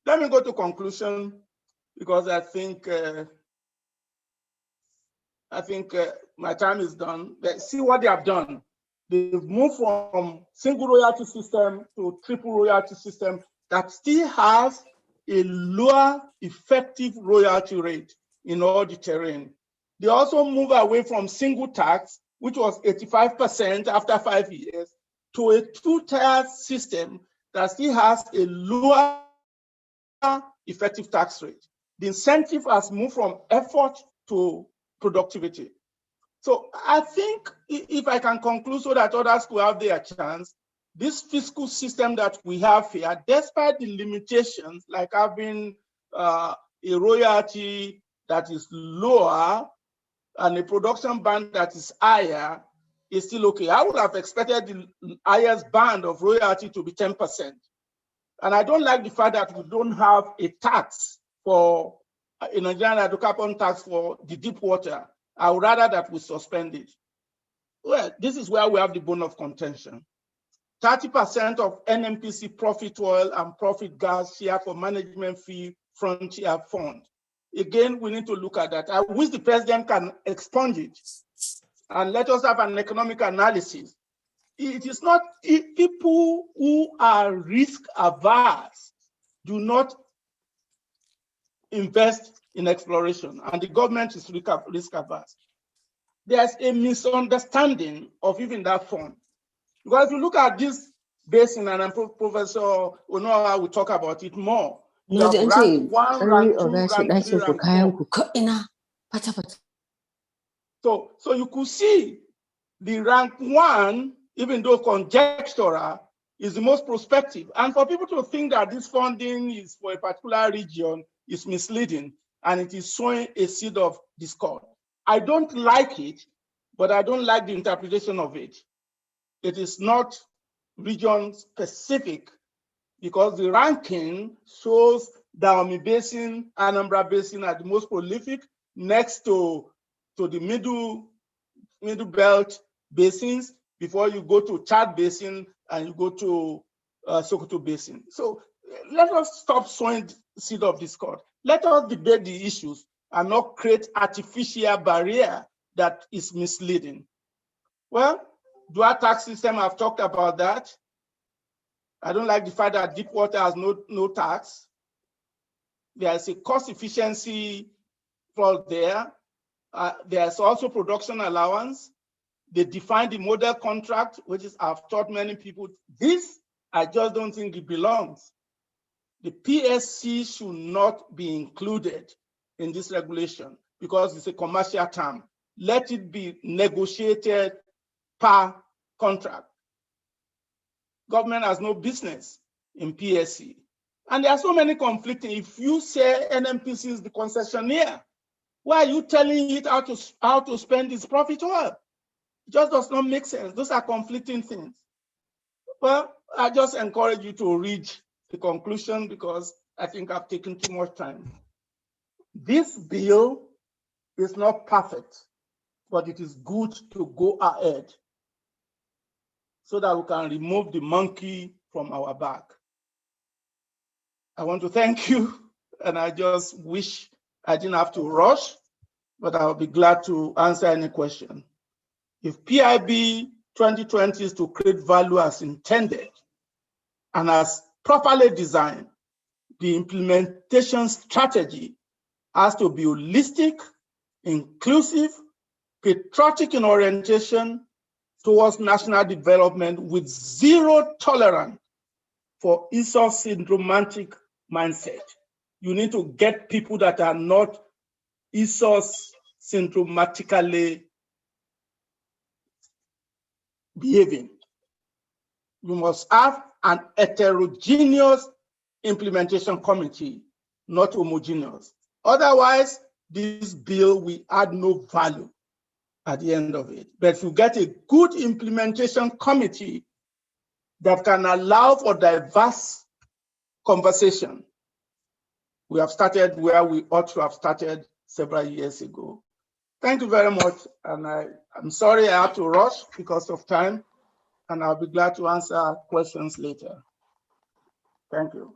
Let me go to conclusion because I think my time is done. Let's see what they have done. They've moved from single royalty system to triple royalty system that still has a lower effective royalty rate in all the terrain. They also move away from single tax, which was 85% after 5 years, to a two-tier system that still has a lower effective tax rate. The incentive has moved from effort to productivity. So I think if I can conclude so that others will have their chance, this fiscal system that we have here, despite the limitations like having a royalty that is lower and a production band that is higher, is still okay. I would have expected the highest band of royalty to be 10%. And I don't like the fact that we don't have a tax for a Nigerian hydrocarbon tax for the deep water. I would rather that we suspend it. Well, this is where we have the bone of contention. 30% of NNPC profit oil and profit gas share for management fee frontier fund. Again, we need to look at that. I wish the president can expunge it and let us have an economic analysis. It is not, people who are risk averse do not invest in exploration, and the government is risk averse. There's a misunderstanding of even that fund. Because if you look at this basin, and Professor Onoa will talk about it more. You have rank 1, rank 2, rank 3, rank 4. So you could see the rank 1, even though conjectural, is the most prospective. And for people to think that this funding is for a particular region is misleading, and it is sowing a seed of discord. I don't like it, but I don't like the interpretation of it. It is not region specific because the ranking shows Dahomey Basin, Anambra Basin are the most prolific, next to the middle belt basins, before you go to Chad Basin and you go to Sokoto Basin. So let us stop sowing seed of discord. Let us debate the issues and not create artificial barrier that is misleading. Well, dual tax system, I've talked about that. I don't like the fact that deep water has no tax. There is a cost efficiency flaw there. There's also production allowance. They define the model contract, which is, I've taught many people, this, I just don't think it belongs. The PSC should not be included in this regulation because it's a commercial term. Let it be negotiated per contract. Government has no business in PSC. And there are so many conflicting. If you say NNPC is the concessionaire, why are you telling it how to spend its profit oil? It just does not make sense. Those are conflicting things. Well, I just encourage you to read the conclusion because I think I've taken too much time. This bill It's not perfect, but it is good to go ahead so that we can remove the monkey from our back. I want to thank you, and I just wish I didn't have to rush, but I'll be glad to answer any question. If PIB 2020 is to create value as intended and as properly designed, the implementation strategy has to be holistic, inclusive, patriotic in orientation towards national development with zero tolerance for ESOS syndromatic mindset. You need to get people that are not ESOS syndromatically behaving. You must have an heterogeneous implementation committee, not homogeneous. Otherwise, this bill will add no value at the end of it. But if you get a good implementation committee that can allow for diverse conversation, we have started where we ought to have started several years ago. Thank you very much. And I'm sorry I have to rush because of time, and I'll be glad to answer questions later. Thank you.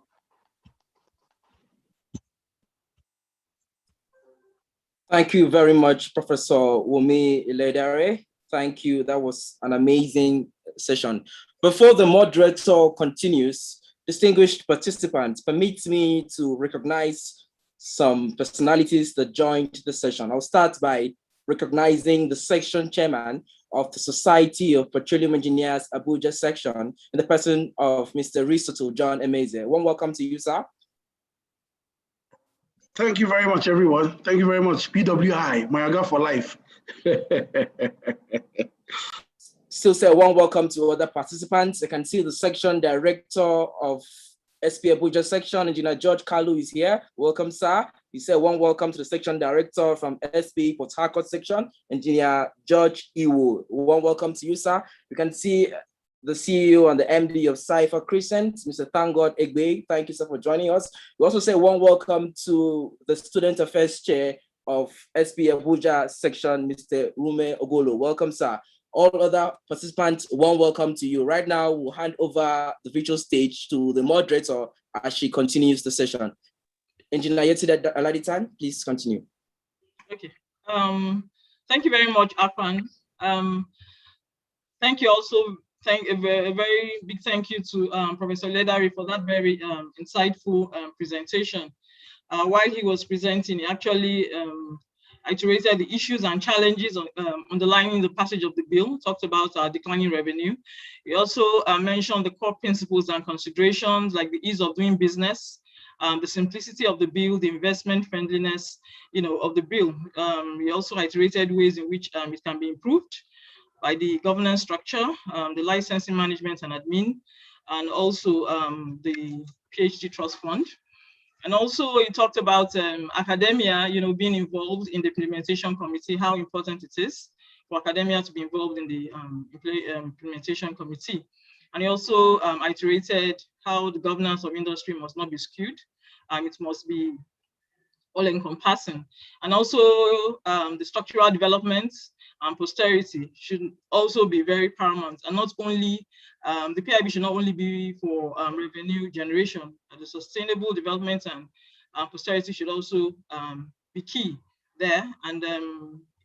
Thank you very much, Professor Wumi Iledare. Thank you. That was an amazing session. Before the moderator continues, distinguished participants, permit me to recognize some personalities that joined the session. I'll start by recognizing the section chairman of the Society of Petroleum Engineers Abuja section in the person of Mr. Risoto John Emeze. One welcome to you, sir. Thank you very much, everyone. Thank you very much. PWI, Mayaga for life. Still say one welcome to other participants. I can see the section director of SP Abuja section, Engineer George Kalu is here. Welcome, sir. You say one welcome to the section director from SP Port Harcourt section, Engineer George Iwo. One welcome to you, sir. You can see the CEO and the MD of Cypher Crescent, Mr. Thangod Egbe. Thank you, sir, for joining us. We also say one welcome to the Student Affairs Chair of SP Abuja section, Mr. Rume Ogolo. Welcome, sir. All other participants, one welcome to you. Right now, we'll hand over the virtual stage to the moderator as she continues the session. Engineer Yetide Aladitan, please continue. Okay. Thank you very much, Akpan. Thank you also. A very big thank you to Professor Ledari for that very insightful presentation. While he was presenting, he actually iterated the issues and challenges underlying the passage of the bill, talked about declining revenue. He also mentioned the core principles and considerations like the ease of doing business, the simplicity of the bill, the investment friendliness, of the bill. He also iterated ways in which it can be improved by the governance structure, the licensing management and admin, and also the PhD trust fund. And also he talked about academia, being involved in the implementation committee, how important it is for academia to be involved in the implementation committee. And he also iterated how the governance of industry must not be skewed. It must be all-encompassing. And also the structural development and posterity should also be very paramount. And not only, the PIB should not only be for revenue generation, but the sustainable development and posterity should also be key there. And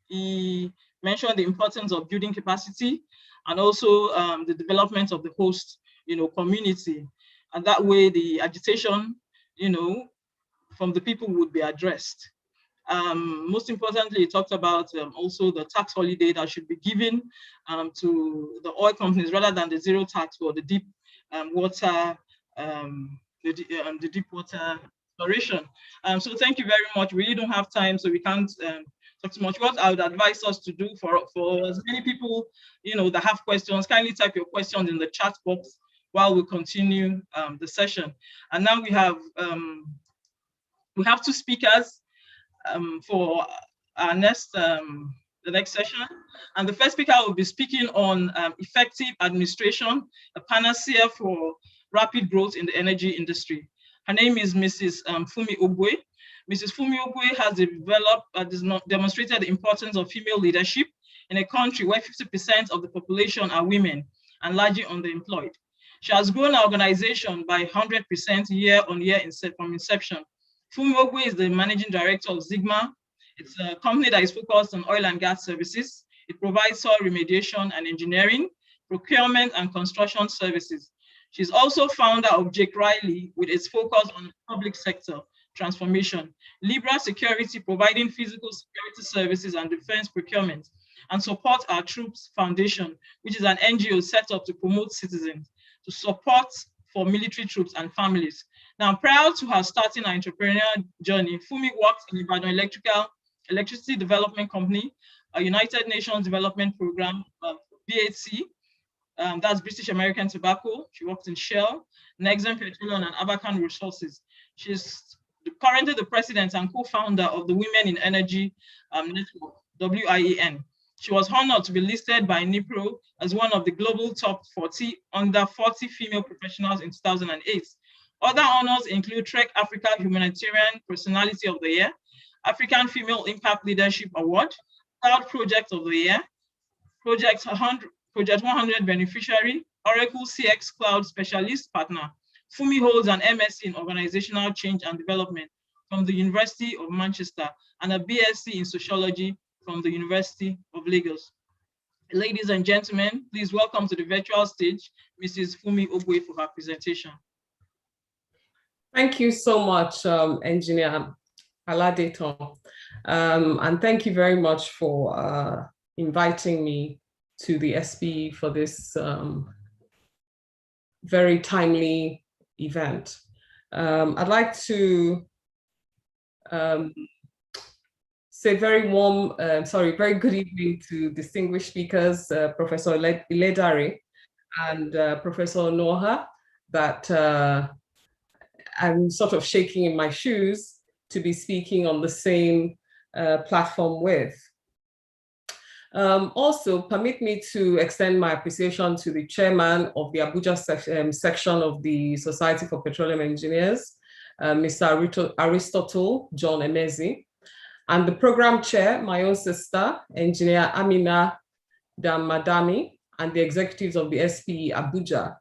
he mentioned the importance of building capacity and also the development of the host, community. And that way the agitation, from the people would be addressed. Most importantly, he talked about also the tax holiday that should be given to the oil companies rather than the zero tax for the deep water, the deep water exploration. So thank you very much. We really don't have time, so we can't talk too much. What I would advise us to do for as many people, that have questions, kindly type your questions in the chat box while we continue the session. And now we have two speakers for our next the next session. And the first speaker will be speaking on effective administration, a panacea for rapid growth in the energy industry. Her name is Mrs. Fumi Ogwe. Mrs. Fumi Ogwe has demonstrated the importance of female leadership in a country where 50% of the population are women and largely underemployed. She has grown our organization by 100% year on year from inception. Fumi Ogwe is the managing director of Zigma. It's a company that is focused on oil and gas services. It provides soil remediation and engineering, procurement and construction services. She's also founder of Jake Riley with its focus on public sector transformation, Libra Security providing physical security services and defense procurement, and Support Our Troops Foundation, which is an NGO set up to promote citizens, to support for military troops and families. Now, prior to her starting her entrepreneurial journey, Fumi worked in Ibadan Electricity Development Company, a United Nations Development Program, BAT, that's British American Tobacco. She worked in Shell, Nexen Petroleum, and Abacan Resources. She's currently the president and co-founder of the Women in Energy Network, WIEN. She was honored to be listed by NIPRO as one of the global top 40 under 40 female professionals in 2008. Other honors include Trek Africa Humanitarian Personality of the Year, African Female Impact Leadership Award, Cloud Project of the Year, Project 100 Beneficiary, Oracle CX Cloud Specialist Partner. Fumi holds an MSc in Organizational Change and Development from the University of Manchester and a BSc in Sociology from the University of Lagos. Ladies and gentlemen, please welcome to the virtual stage, Mrs. Fumi Ogwe for her presentation. Thank you so much, Engineer Aladeton. And thank you very much for inviting me to the SPE for this very timely event. I'd like to say very good evening to distinguished speakers, Professor Iledare and Professor Noha, that I'm sort of shaking in my shoes to be speaking on the same platform with. Also, permit me to extend my appreciation to the chairman of the Abuja section of the Society for Petroleum Engineers, Mr. Aristotle John Emezi, and the program chair, my own sister, Engineer Amina Damadami, and the executives of the SPE Abuja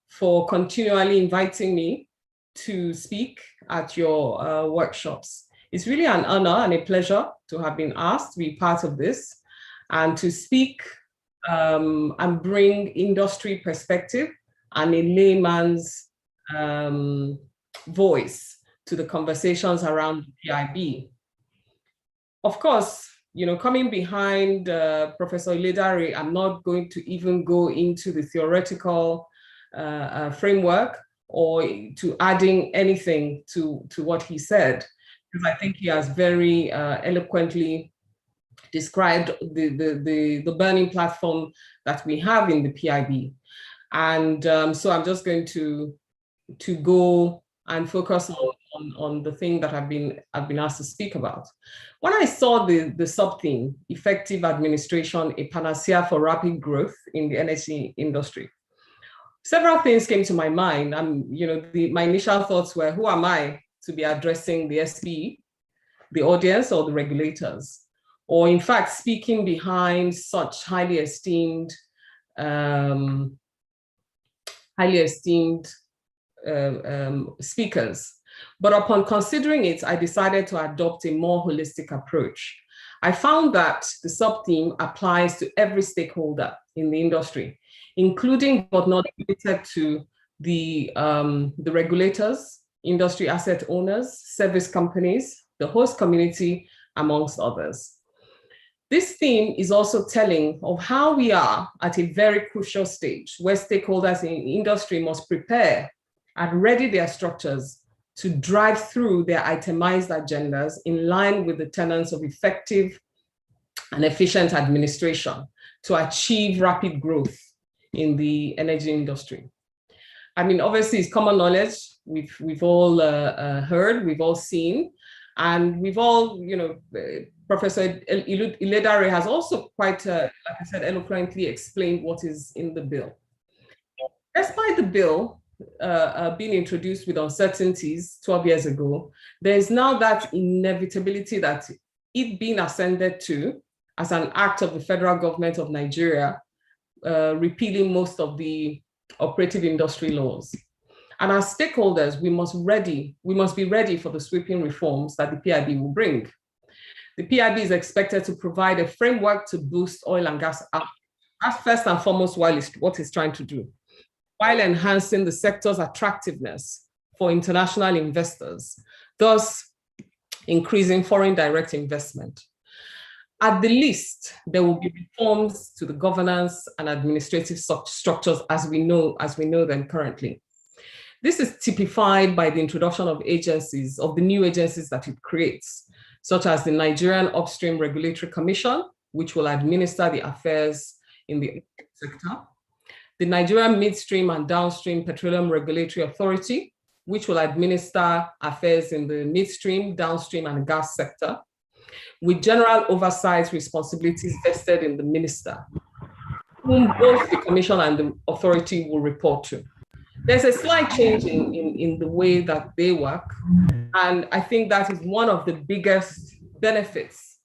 for continually inviting me to speak at your workshops. It's really an honor and a pleasure to have been asked to be part of this and to speak and bring industry perspective and a layman's voice to the conversations around PIB. Of course, coming behind Professor Iledare, I'm not going to even go into the theoretical framework or to adding anything to what he said, because I think he has very eloquently described the burning platform that we have in the PIB. And so I'm just going to go and focus on the thing that I've been asked to speak about. When I saw the sub-theme, effective administration, a panacea for rapid growth in the energy industry, several things came to my mind. My initial thoughts were, who am I to be addressing the SPE, the audience, or the regulators? Or in fact, speaking behind such highly esteemed speakers. But upon considering it, I decided to adopt a more holistic approach. I found that the sub-theme applies to every stakeholder in the industry, including but not limited to the regulators, industry asset owners, service companies, the host community, amongst others. This theme is also telling of how we are at a very crucial stage where stakeholders in industry must prepare and ready their structures to drive through their itemized agendas in line with the tenets of effective and efficient administration to achieve rapid growth in the energy industry. Obviously, it's common knowledge. We've all heard, we've all seen, and we've all, Professor Iledare has also quite, like I said, eloquently explained what is in the bill. Despite the bill been introduced with uncertainties 12 years ago, there is now that inevitability that it being ascended to as an act of the federal government of Nigeria, repealing most of the operative industry laws. And as stakeholders, we must be ready for the sweeping reforms that the PIB will bring. The PIB is expected to provide a framework to boost oil and gas up, first and foremost, what it's trying to do, while enhancing the sector's attractiveness for international investors, thus increasing foreign direct investment. At the least, there will be reforms to the governance and administrative structures as we know them currently. This is typified by the introduction of the new agencies that it creates, such as the Nigerian Upstream Regulatory Commission, which will administer the affairs in the sector, the Nigerian Midstream and Downstream Petroleum Regulatory Authority, which will administer affairs in the midstream, downstream, and gas sector, with general oversight responsibilities vested in the minister, whom both the commission and the authority will report to. There's a slight change in the way that they work, and I think that is one of the biggest benefits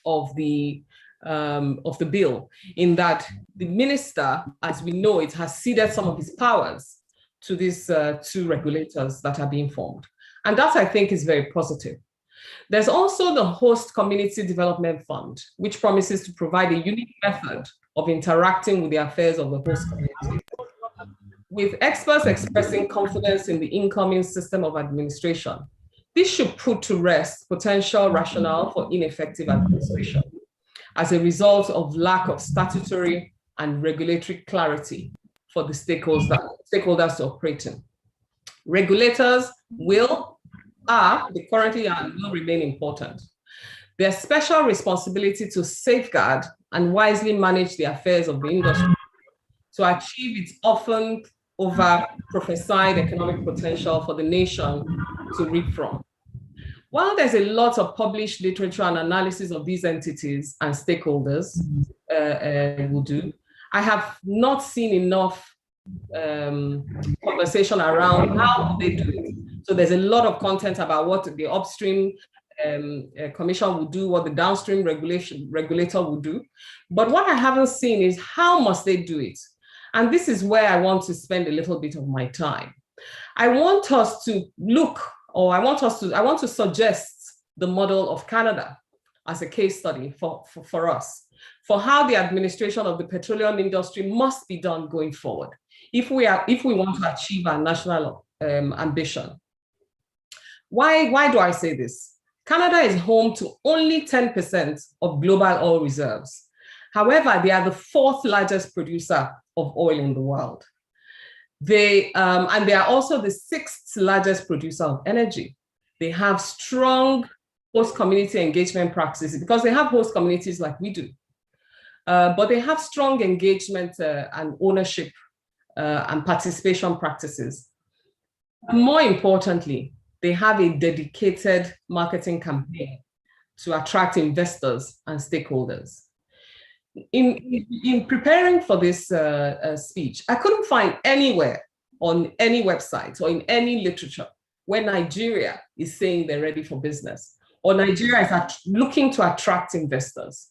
of the bill, in that the minister, as we know it, has ceded some of his powers to these two regulators that are being formed. And that, I think, is very positive. There's also the Host Community Development Fund, which promises to provide a unique method of interacting with the affairs of the host community, with experts expressing confidence in the incoming system of administration. This should put to rest potential rationale for ineffective administration as a result of lack of statutory and regulatory clarity for the stakeholders to operate in. Regulators they currently are and will remain important. Their special responsibility to safeguard and wisely manage the affairs of the industry to achieve its often over-prophesied economic potential for the nation to reap from. While there's a lot of published literature and analysis of these entities and stakeholders will do, I have not seen enough conversation around how they do it. So there's a lot of content about what the upstream commission will do, what the downstream regulator will do. But what I haven't seen is how must they do it? And this is where I want to spend a little bit of my time. I want to suggest the model of Canada as a case study for us, for how the administration of the petroleum industry must be done going forward if we want to achieve our national ambition. Why do I say this? Canada is home to only 10% of global oil reserves. However, they are the 4th largest producer of oil in the world. They are also the 6th largest producer of energy. They have strong host community engagement practices because they have host communities like we do. But they have strong engagement and ownership and participation practices. More importantly, they have a dedicated marketing campaign to attract investors and stakeholders. In preparing for this speech, I couldn't find anywhere on any website or in any literature where Nigeria is saying they're ready for business or Nigeria is looking to attract investors.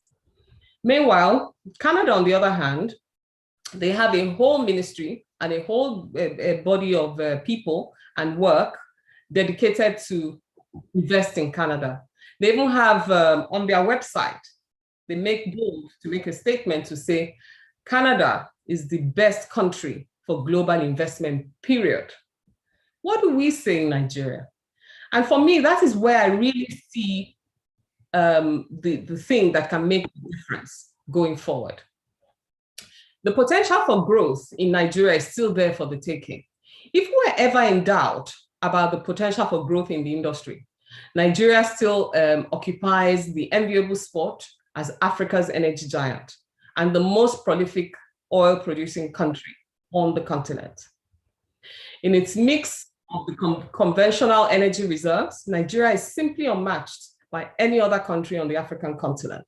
Meanwhile, Canada, on the other hand, they have a whole ministry and a whole body of people and work dedicated to invest in Canada. They even have on their website, they make bold to make a statement to say, Canada is the best country for global investment, period. What do we say in Nigeria? And for me, that is where I really see the thing that can make a difference going forward. The potential for growth in Nigeria is still there for the taking. If we're ever in doubt about the potential for growth in the industry, Nigeria still occupies the enviable spot as Africa's energy giant and the most prolific oil producing country on the continent. In its mix of the conventional energy reserves, Nigeria is simply unmatched by any other country on the African continent.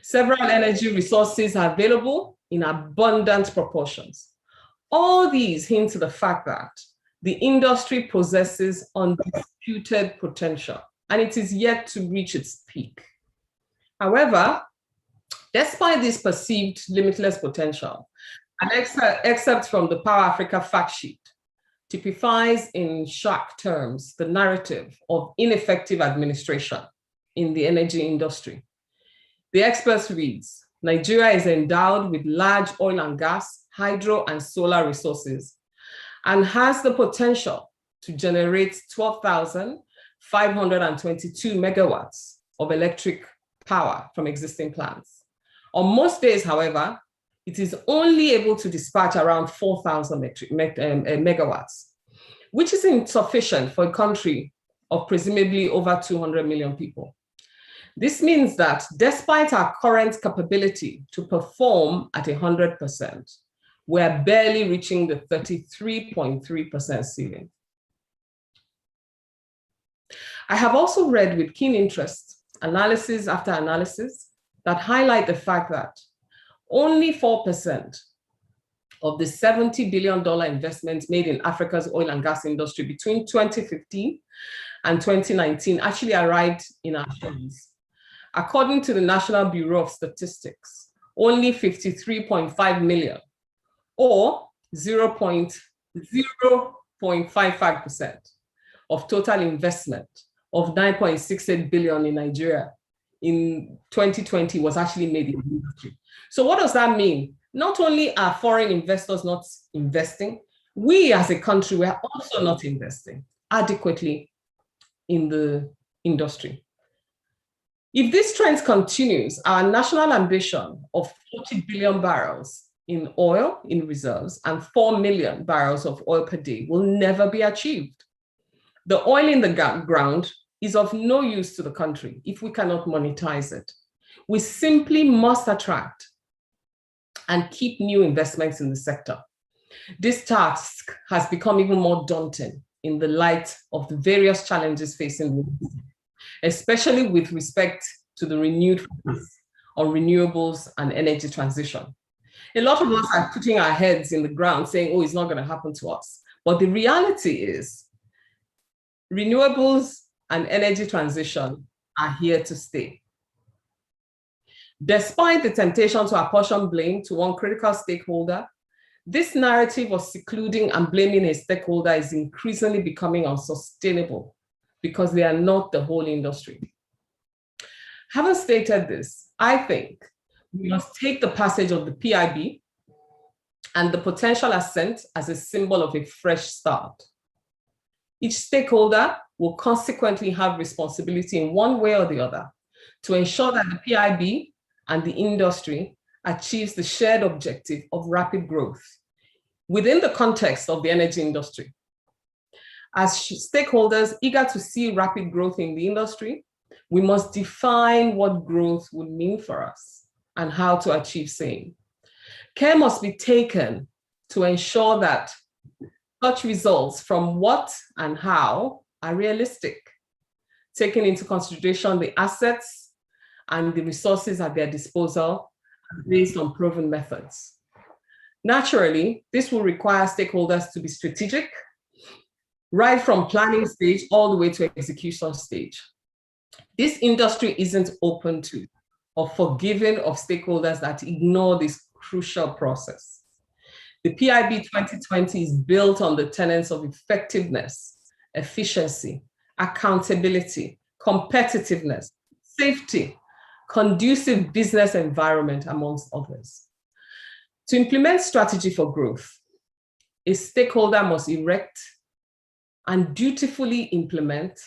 Several energy resources are available in abundant proportions. All these hint to the fact that the industry possesses undisputed potential, and it is yet to reach its peak. However, despite this perceived limitless potential, an excerpt from the Power Africa fact sheet typifies in sharp terms the narrative of ineffective administration in the energy industry. The experts reads, Nigeria is endowed with large oil and gas, hydro and solar resources, and has the potential to generate 12,522 megawatts of electric power from existing plants. On most days, however, it is only able to dispatch around 4,000 megawatts, which is insufficient for a country of presumably over 200 million people. This means that despite our current capability to perform at 100%, we're barely reaching the 33.3% ceiling. I have also read with keen interest, analysis after analysis, that highlight the fact that only 4% of the $70 billion investments made in Africa's oil and gas industry between 2015 and 2019 actually arrived in our shores. According to the National Bureau of Statistics, only 53.5 million, or 0.55% of total investment of 9.68 billion in Nigeria in 2020 was actually made in the industry. So what does that mean? Not only are foreign investors not investing, we as a country, we are also not investing adequately in the industry. If this trend continues, our national ambition of 40 billion barrels in oil in reserves and 4 million barrels of oil per day will never be achieved. The oil in the ground is of no use to the country if we cannot monetize it. We simply must attract and keep new investments in the sector. This task has become even more daunting in the light of the various challenges facing the industry, especially with respect to the renewed focus on renewables and energy transition. A lot of us are putting our heads in the ground saying, oh, it's not going to happen to us. But the reality is renewables and energy transition are here to stay. Despite the temptation to apportion blame to one critical stakeholder, this narrative of secluding and blaming a stakeholder is increasingly becoming unsustainable because they are not the whole industry. Having stated this, I think we must take the passage of the PIB and the potential ascent as a symbol of a fresh start. Each stakeholder will consequently have responsibility in one way or the other to ensure that the PIB and the industry achieves the shared objective of rapid growth within the context of the energy industry. As stakeholders eager to see rapid growth in the industry, we must define what growth would mean for us and how to achieve same. Care must be taken to ensure that such results from what and how are realistic, taking into consideration the assets and the resources at their disposal based on proven methods. Naturally, this will require stakeholders to be strategic, right from planning stage all the way to execution stage. This industry isn't open to or forgiving of stakeholders that ignore this crucial process. The PIB 2020 is built on the tenets of effectiveness, efficiency, accountability, competitiveness, safety, conducive business environment, amongst others. To implement strategy for growth, a stakeholder must erect and dutifully implement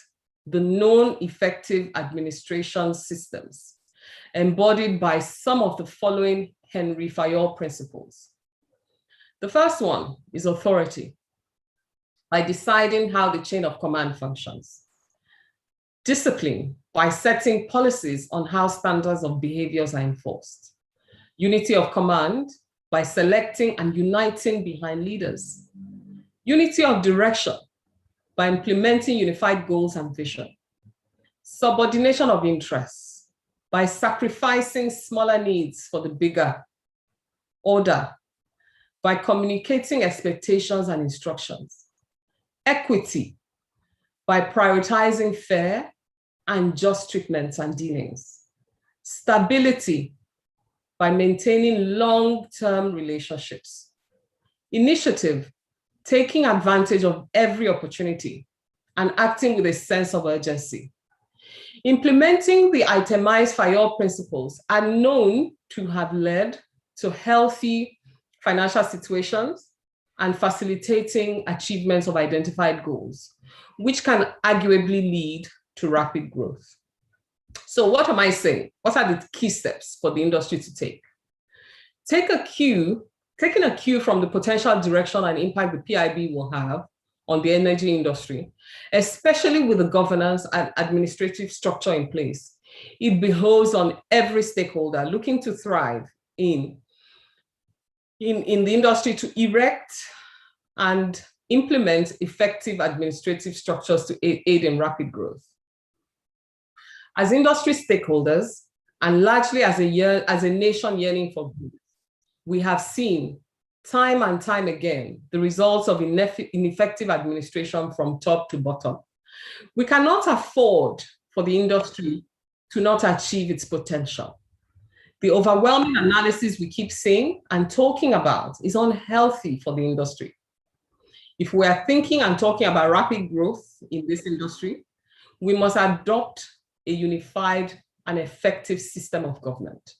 the known effective administration systems embodied by some of the following Henry Fayol principles. The first one is authority, by deciding how the chain of command functions. Discipline, by setting policies on how standards of behaviors are enforced. Unity of command, by selecting and uniting behind leaders. Unity of direction, by implementing unified goals and vision. Subordination of interests, by sacrificing smaller needs for the bigger order. by communicating expectations and instructions. Equity, by prioritizing fair and just treatments and dealings. Stability, by maintaining long-term relationships. Initiative, taking advantage of every opportunity and acting with a sense of urgency. Implementing the itemized FAYOL principles are known to have led to healthy financial situations and facilitating achievements of identified goals, which can arguably lead to rapid growth. So what am I saying? What are the key steps for the industry to take? Taking a cue from the potential direction and impact the PIB will have on the energy industry, especially with the governance and administrative structure in place, it behoves on every stakeholder looking to thrive in the industry to erect and implement effective administrative structures to aid in rapid growth. As industry stakeholders, and largely as a nation yearning for growth, we have seen time and time again the results of ineffective administration from top to bottom. We cannot afford for the industry to not achieve its potential. The overwhelming analysis we keep seeing and talking about is unhealthy for the industry. If we are thinking and talking about rapid growth in this industry, we must adopt a unified and effective system of government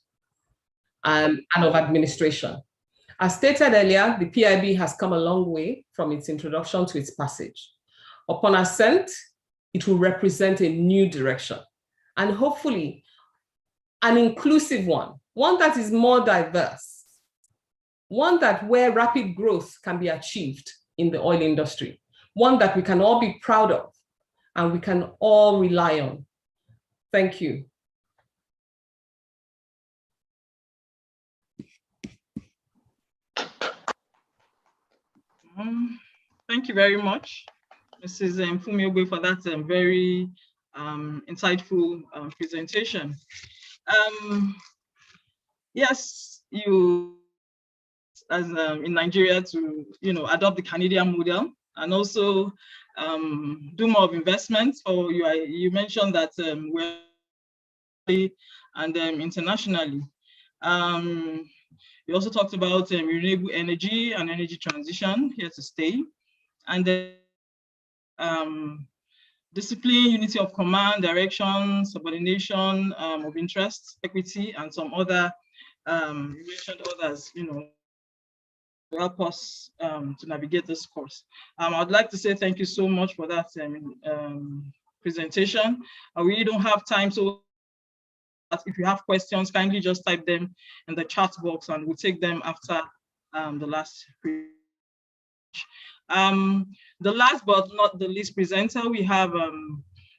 and of administration. As stated earlier, the PIB has come a long way from its introduction to its passage. Upon assent, it will represent a new direction and hopefully an inclusive one that is more diverse, one that where rapid growth can be achieved in the oil industry, one that we can all be proud of and we can all rely on. Thank you. Thank you very much, Mrs. Mfumiogbe, for that very insightful presentation. Yes, you, as in Nigeria, to adopt the Canadian model and also do more of investments. Or you mentioned that we're and internationally. We also talked about renewable energy and energy transition here to stay, and then discipline, unity of command, direction, subordination of interest, equity, and some other, you mentioned others, to help us to navigate this course. I'd like to say thank you so much for that presentation. I really don't have time, so if you have questions, kindly just type them in the chat box and we'll take them after the last presentation. The last but not the least presenter, we have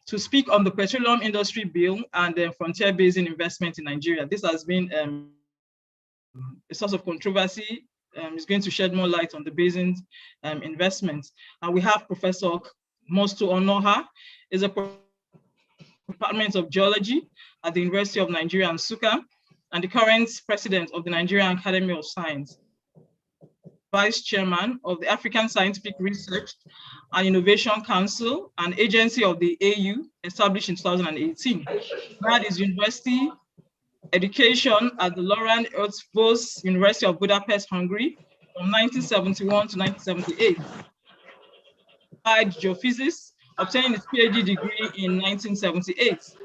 to speak on the Petroleum Industry Bill and the Frontier Basin Investment in Nigeria. This has been a source of controversy. It's going to shed more light on the basin investments. And we have Professor Mosto Onoha, is a Department of Geology at the University of Nigeria, Nsukka, and the current president of the Nigerian Academy of Science, vice chairman of the African Scientific Research and Innovation Council, an agency of the AU established in 2018. He had his university education at the Laurent Eötvös University of Budapest, Hungary, from 1971 to 1978. Applied geophysics, obtaining his PhD degree in 1978.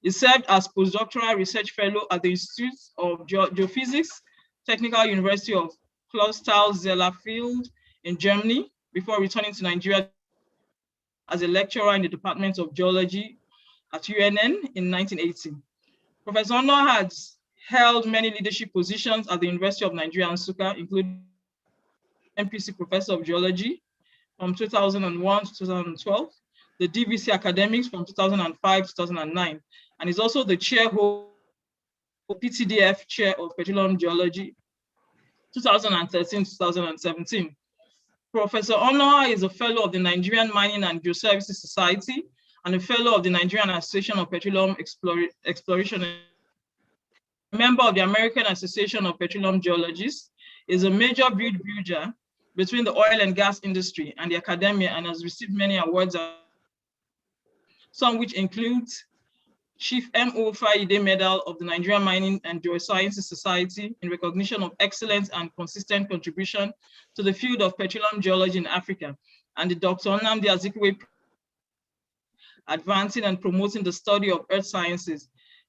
He served as postdoctoral research fellow at the Institute of Geophysics, Technical University of Clausthal-Zellerfield in Germany, before returning to Nigeria as a lecturer in the Department of Geology at UNN in 1980. Professor Ono has held many leadership positions at the University of Nigeria, Nsukka, including MPC Professor of Geology from 2001 to 2012, the DVC Academics from 2005 to 2009, and is also the chair of PTDF Chair of Petroleum Geology, 2013 to 2017. Professor Onoha is a fellow of the Nigerian Mining and Geoservices Society and a fellow of the Nigerian Association of Petroleum Exploration, a member of the American Association of Petroleum Geologists, is a major bridger between the oil and gas industry and the academia, and has received many awards, some which include Chief M.O. Faide Medal of the Nigerian Mining and Geosciences Society in recognition of excellent and consistent contribution to the field of petroleum geology in Africa, and the Dr. Nnamdi Azikiwe Advancing and Promoting the Study of Earth Sciences.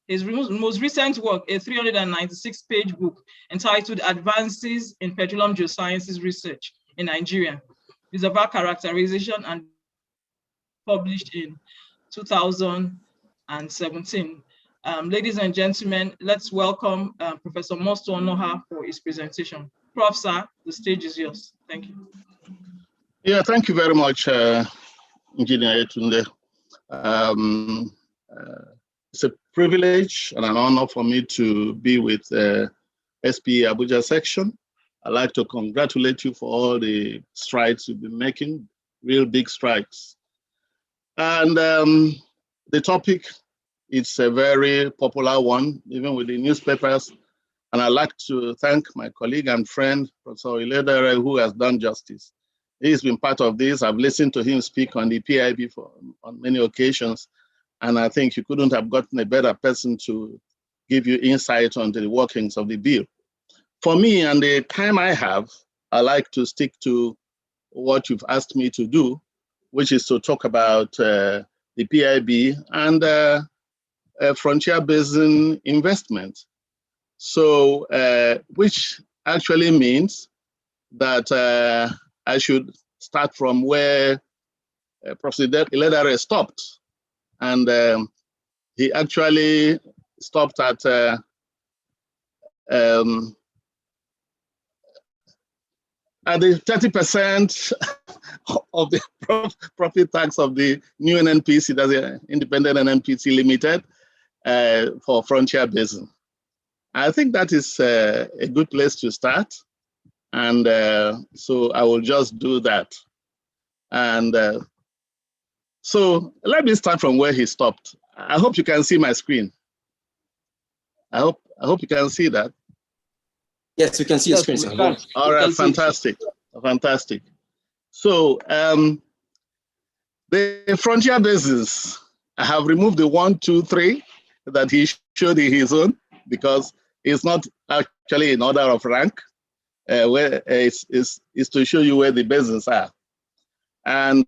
His most recent work, a 396-page book entitled Advances in Petroleum Geosciences Research in Nigeria, is about characterization and published in 2017. Ladies and gentlemen, let's welcome Professor Mosto Onoha for his presentation. Prof. Sir, the stage is yours. Thank you. Yeah, thank you very much, Engineer Etunde. It's a privilege and an honor for me to be with SPE Abuja section. I'd like to congratulate you for all the strides you've been making, real big strides. And the topic, it's a very popular one, even with the newspapers. And I'd like to thank my colleague and friend, Professor Iledare, who has done justice. He's been part of this. I've listened to him speak on the PIB on many occasions. And I think you couldn't have gotten a better person to give you insight on the workings of the bill. For me, and the time I have, I like to stick to what you've asked me to do, which is to talk about the PIB and frontier basin investment. So, which actually means that I should start from where Professor Iledare stopped. And he actually stopped at the 30% of the profit tax of the new NNPC, that's the independent NNPC limited, for frontier basin. I think that is a good place to start. And so I will just do that. And so let me start from where he stopped. I hope you can see my screen. I hope you can see that. Yes, we can see your screen, sir. All right, fantastic, fantastic. So the frontier basins, I have removed the 1, 2, 3 that he showed in his own, because it's not actually in order of rank, where it's to show you where the basins are. And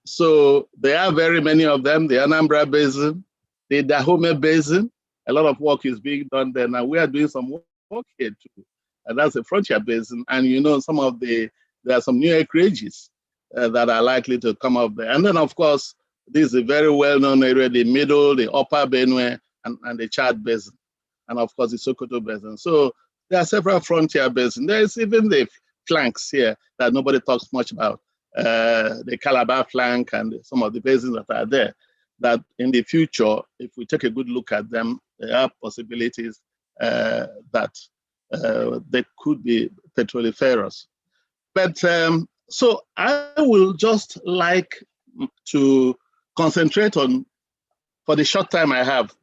so there are very many of them, the Anambra Basin, the Dahomey Basin. A lot of work is being done there. Now we are doing some work here too. And that's the frontier basin. And you know, there are some new acreages that are likely to come up there. And then of course, this is a very well-known area, the middle, the upper Benue, and the Chad Basin. And of course, the Sokoto Basin. So there are several frontier basins. There's even the flanks here that nobody talks much about. The Calabar flank and some of the basins that are there, that in the future, if we take a good look at them, there are possibilities that they could be petroliferous. But so I will just like to concentrate on, for the short time I have,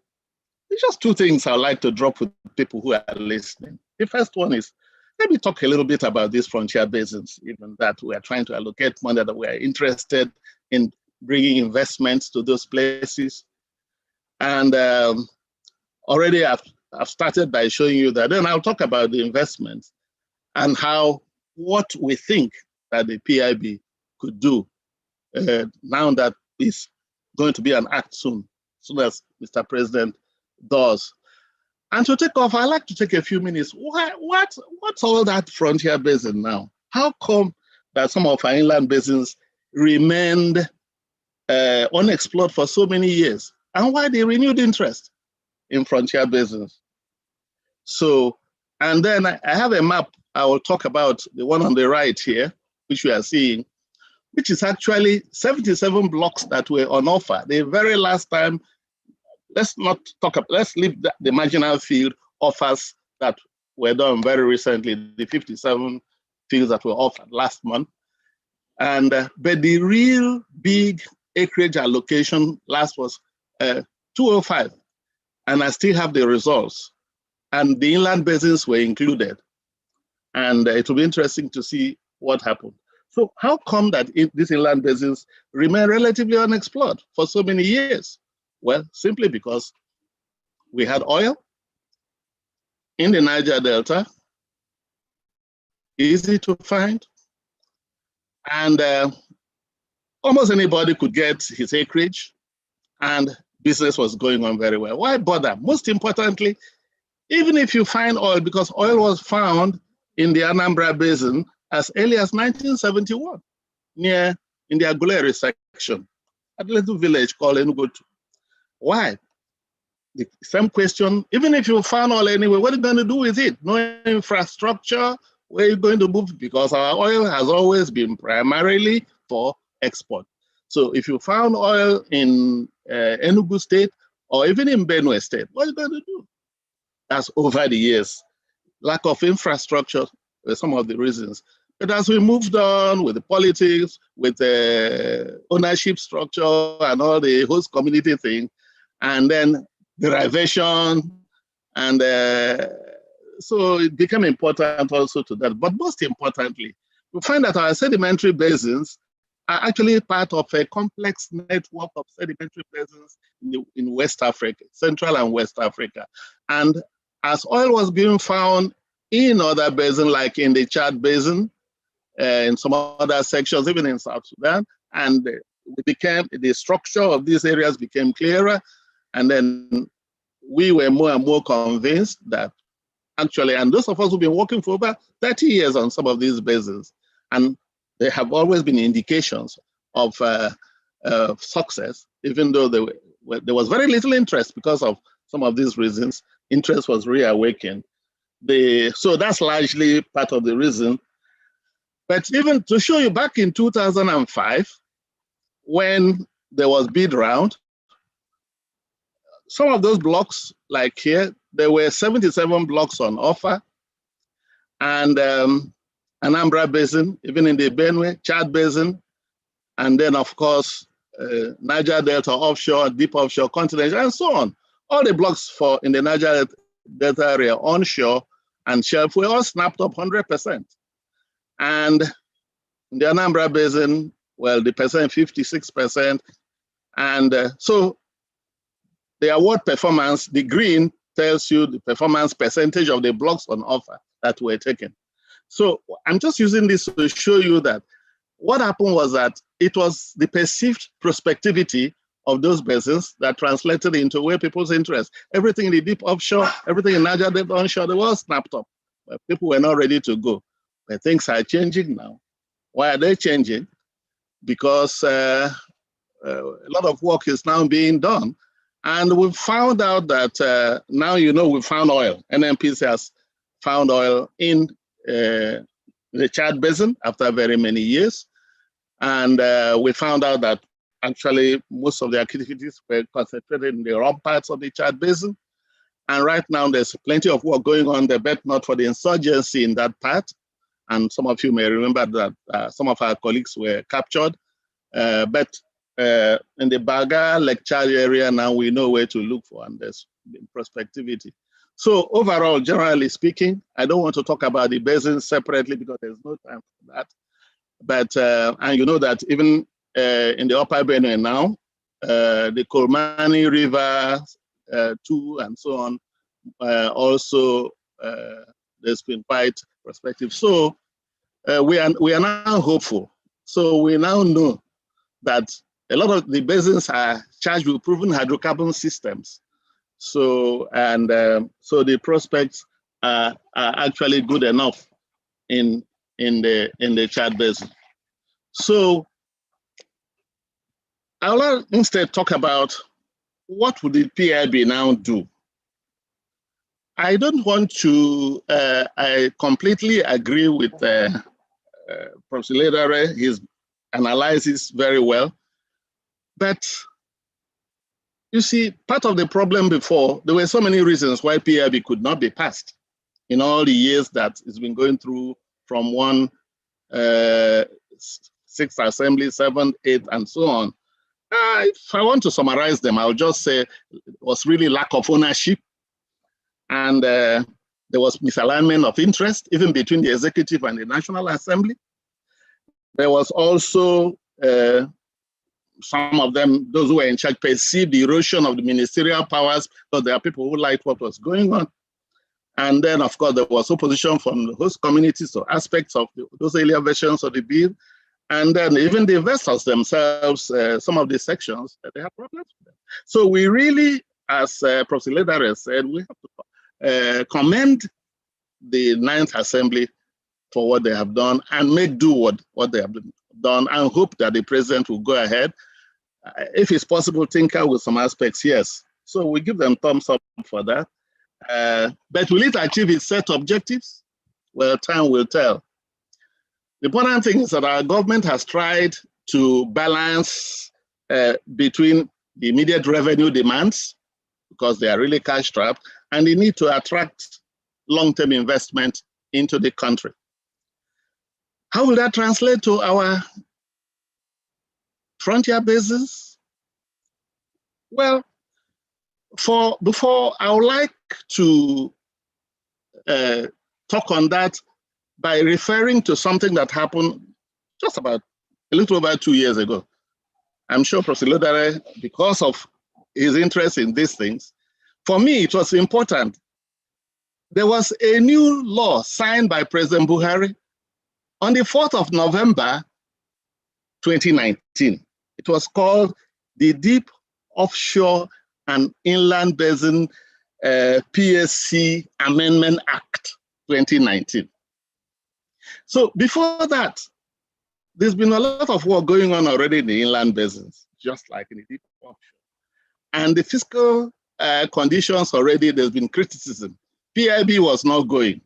there's just 2 things I'd like to drop with people who are listening. The first one is, let me talk a little bit about these frontier basins, even that we are trying to allocate money, that we are interested in bringing investments to those places. And already I've started by showing you that. Then I'll talk about the investments and what we think that the PIB could do now that is going to be an act soon as Mr. President does. And to take off, I'd like to take a few minutes. What's all that frontier basin now? How come that some of our inland basins remained unexplored for so many years? And why the renewed interest in frontier basins? So, and then I have a map. I will talk about the one on the right here, which we are seeing, which is actually 77 blocks that were on offer. The very last time, let's leave the marginal field offers that were done very recently, the 57 fields that were offered last month. And but the real big acreage allocation last was 205, and I still have the results. And the inland basins were included. And it will be interesting to see what happened. So how come that these inland basins remain relatively unexplored for so many years? Well, simply because we had oil in the Niger Delta, easy to find, and almost anybody could get his acreage, and business was going on very well. Why bother? Most importantly, even if you find oil, because oil was found in the Anambra Basin as early as 1971, in the Aguleri section, at a little village called Enugutu. Why? The same question, even if you found oil anyway, what are you going to do with it? No infrastructure, where are you going to move? Because our oil has always been primarily for export. So if you found oil in Enugu State or even in Benue State, what are you going to do? That's over the years. Lack of infrastructure were some of the reasons. But as we moved on with the politics, with the ownership structure and all the host community thing, and then derivation, and so it became important also to that. But most importantly, we find that our sedimentary basins are actually part of a complex network of sedimentary basins in West Africa, Central and West Africa. And as oil was being found in other basins, like in the Chad Basin, in some other sections, even in South Sudan, and the structure of these areas became clearer, and then we were more and more convinced that actually, and those of us who've been working for over 30 years on some of these basins, and there have always been indications of success, even though there was very little interest because of some of these reasons. Interest was reawakened. So that's largely part of the reason. But even to show you, back in 2005, when there was bid round, some of those blocks, like here, there were 77 blocks on offer. And Anambra Basin, even in the Benue, Chad Basin, and then of course, Niger Delta offshore, deep offshore, continental, and so on. All the blocks in the Niger Delta area, onshore and shelf, were all snapped up 100%. And in the Anambra Basin, well, the percent 56%. And so the award performance, the green tells you the performance percentage of the blocks on offer that were taken. So I'm just using this to show you that what happened was that it was the perceived prospectivity of those basins that translated into where people's interest. Everything in the deep offshore, everything in Niger Delta onshore, they were snapped up. But people were not ready to go. But things are changing now. Why are they changing? Because a lot of work is now being done. And we've found out that now, we found oil. NNPC has found oil in the Chad Basin after very many years. And we found out that actually most of the activities were concentrated in the raw parts of the Chad Basin. And right now there's plenty of work going on there, but not for the insurgency in that part. And some of you may remember that some of our colleagues were captured. But in the Baga, Lake Chad area, now we know where to look for, and there's prospectivity. So overall, generally speaking, I don't want to talk about the basins separately because there's no time for that. But, and you know that even in the Upper Benue now, the Kolmani River 2 and so on, also there's been quite prospective. So we are now hopeful. So we now know that a lot of the basins are charged with proven hydrocarbon systems. So, so the prospects are actually good enough in the Chad Basin. So I'll instead talk about what would the PIB now do. I don't want to, I completely agree with Professor Ledare. His analysis very well. But you see, part of the problem before, there were so many reasons why PIB could not be passed in all the years that it's been going through from 1, 6th Assembly, 7th, 8th, and so on. If I want to summarize them, I'll just say it was really lack of ownership and There was misalignment of interest, even between the executive and the National Assembly. There was also some of them, those who were in charge, perceived the erosion of the ministerial powers, because there are people who liked what was going on. And then, of course, there was opposition from the host communities to aspects of those earlier versions of the bill. And then even the investors themselves, some of the sections, they have problems with them. So we really, as Professor Ledare said, we have to commend the Ninth Assembly for what they have done and make do what they have done, and hope that the president will go ahead. If it's possible, tinker with some aspects, yes. So we give them thumbs up for that. But will it achieve its set objectives? Well, time will tell. The important thing is that our government has tried to balance between the immediate revenue demands, because they are really cash strapped, and the need to attract long-term investment into the country. How will that translate to our frontier bases? Well, before I would like to talk on that by referring to something that happened just about a little over 2 years ago. I'm sure Professor Ledare, because of his interest in these things, for me, it was important. There was a new law signed by President Buhari on the 4th of November, 2019. It was called the Deep Offshore and Inland Basin PSC Amendment Act 2019. So before that, there's been a lot of work going on already in the inland basins, just like in the deep offshore. And the fiscal conditions already, there's been criticism. PIB was not going.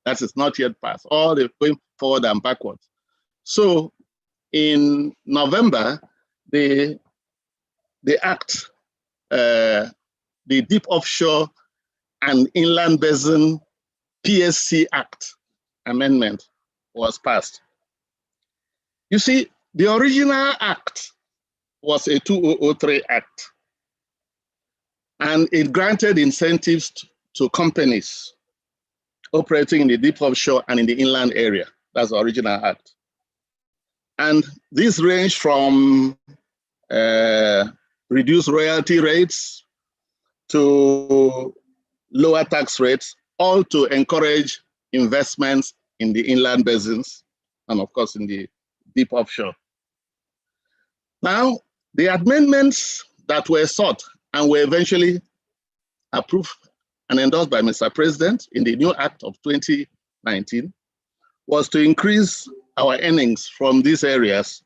That is not yet passed. All the going forward and backwards. So in November, the act, the Deep Offshore and Inland Basin PSC Act amendment was passed. You see, the original act was a 2003 act, and it granted incentives to companies operating in the deep offshore and in the inland area. That's the original act. And this ranged from reduced royalty rates to lower tax rates, all to encourage investments in the inland basins and, of course, in the deep offshore. Now, the amendments that were sought and were eventually approved and endorsed by Mr. President in the new Act of 2019 was to increase our earnings from these areas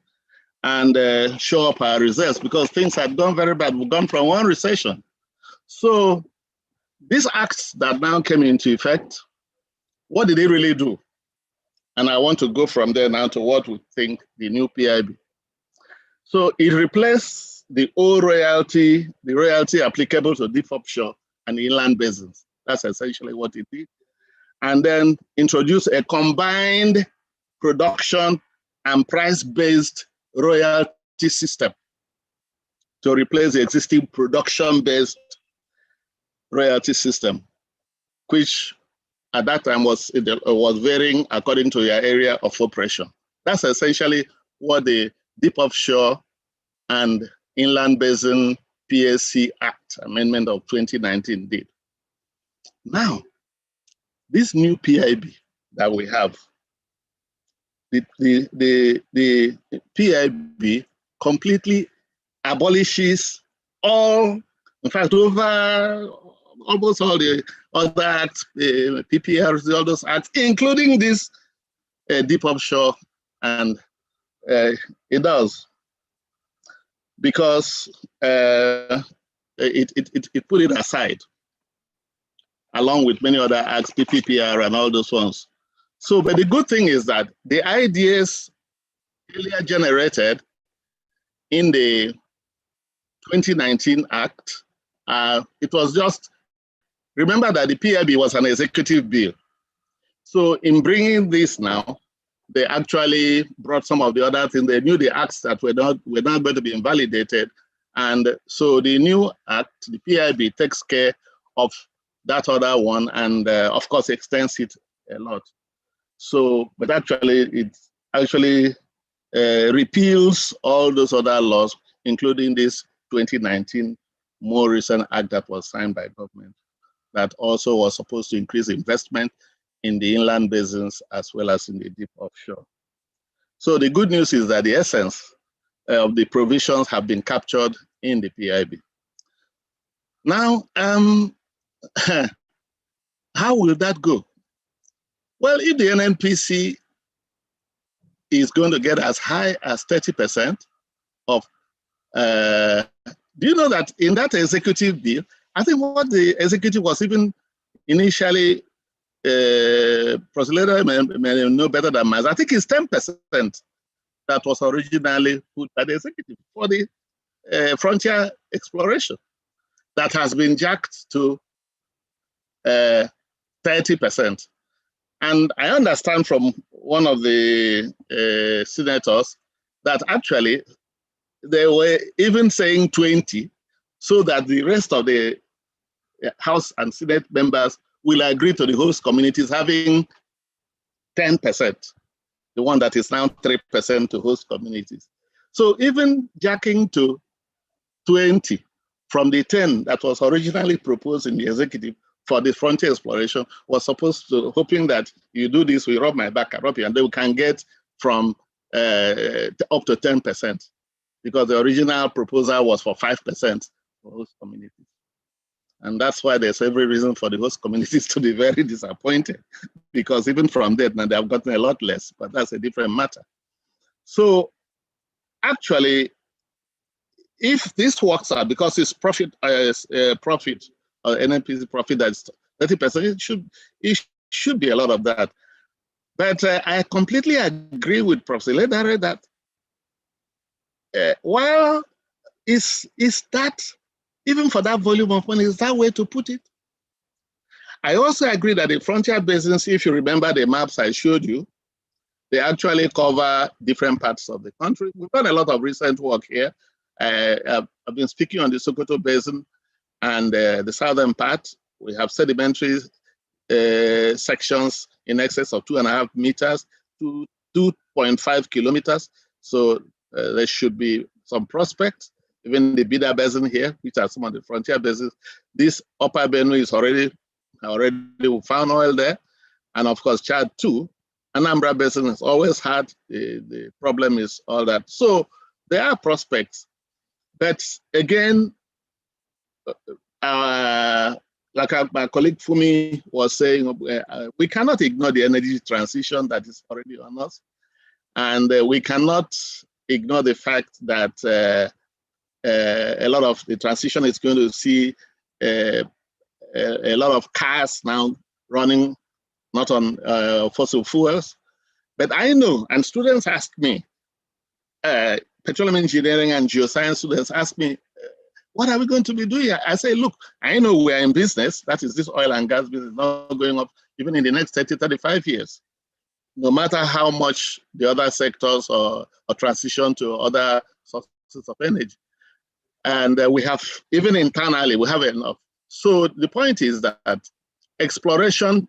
and show up our reserves, because things had gone very bad. We've gone from one recession. So these acts that now came into effect, what did they really do? And I want to go from there now to what we think the new PIB. So it replaced the old royalty, the royalty applicable to deep offshore and inland basins. That's essentially what it did. And then introduced a combined production and price-based royalty system to replace the existing production-based royalty system, which at that time was varying according to your area of operation. That's essentially what the Deep Offshore and Inland Basin PSC Act Amendment of 2019 did. Now, this new PIB that we have, the PIB completely abolishes all, in fact, over almost all the other acts, PPRs, all those acts, including this deep offshore, and it does, because it put it aside, along with many other acts, PPPR and all those ones. So, but the good thing is that the ideas earlier generated in the 2019 Act, it was just, remember that the PIB was an executive bill. So in bringing this now, they actually brought some of the other things. They knew the acts that were not going to be invalidated. And so the new act, the PIB, takes care of that other one, and of course extends it a lot. So, but actually it actually repeals all those other laws, including this 2019 more recent act that was signed by government that also was supposed to increase investment in the inland basins as well as in the deep offshore. So the good news is that the essence of the provisions have been captured in the PIB. Now, how will that go? Well, if the NNPC is going to get as high as 30% of, do you know that in that executive bill, I think what the executive was even initially, Professor may know better than myself, I think it's 10% that was originally put by the executive for the frontier exploration that has been jacked to 30%. And I understand from one of the senators that actually they were even saying 20 so that the rest of the House and Senate members will agree to the host communities having 10%, the one that is now 3% to host communities. So even jacking to 20 from the 10 that was originally proposed in the executive for the frontier exploration was supposed to, hoping that you do this, we rub my back, I rub you, and then we can get from up to 10%, because the original proposal was for 5% for host communities. And that's why there's every reason for the host communities to be very disappointed, because even from that, now they have gotten a lot less, but that's a different matter. So actually, if this works out, because it's profit, NNPC profit that's 30%, it should be a lot of that. But I completely agree with Professor Ledare that while is that, even for that volume of money, is that way to put it? I also agree that the frontier basins, if you remember the maps I showed you, they actually cover different parts of the country. We've done a lot of recent work here. I've been speaking on the Sokoto Basin and the southern part. We have sedimentary sections in excess of 2.5 meters to 2.5 kilometers. So there should be some prospects. Even the Bida Basin here, which are some of the frontier basins. This upper Benue is already found oil there. And of course, Chad too. Anambra Basin has always had, the problem is all that. So there are prospects. But again, like my colleague Fumi was saying, we cannot ignore the energy transition that is already on us. And we cannot ignore the fact that a lot of the transition is going to see a lot of cars now running not on fossil fuels. But I know, and students ask me, petroleum engineering and geoscience students ask me, what are we going to be doing? I say, look, I know we're in business, that is this oil and gas business, not going up even in the next 30, 35 years. No matter how much the other sectors or transition to other sources of energy. And we have, even internally, we have enough. So the point is that exploration,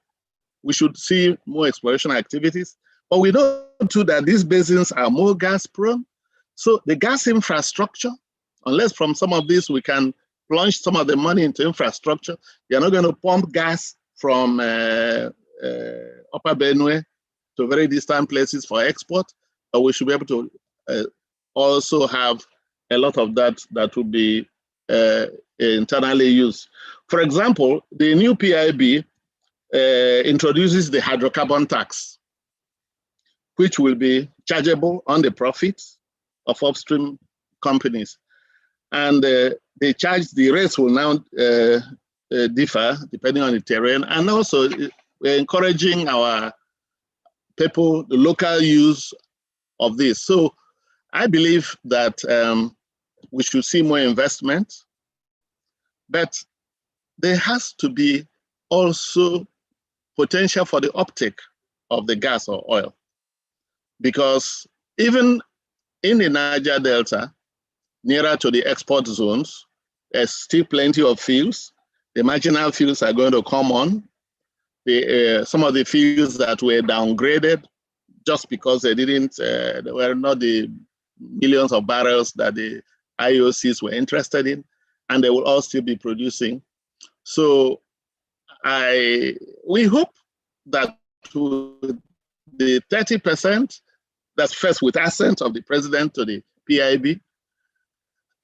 we should see more exploration activities, but we know too that these basins are more gas prone. So the gas infrastructure, unless from some of this we can plunge some of the money into infrastructure, you're not going to pump gas from Upper Benue to very distant places for export, but we should be able to also have a lot of that will be internally used. For example, the new PIB introduces the hydrocarbon tax, which will be chargeable on the profits of upstream companies. And they charge, the rates will now differ depending on the terrain. And also we're encouraging our people, the local use of this. So I believe that we should see more investment, but there has to be also potential for the uptake of the gas or oil. Because even in the Niger Delta, nearer to the export zones, there's still plenty of fields. The marginal fields are going to come on. Some of the fields that were downgraded just because they were not the millions of barrels that the IOCs were interested in, and they will all still be producing. So we hope that the 30%, that's first with assent of the president to the PIB,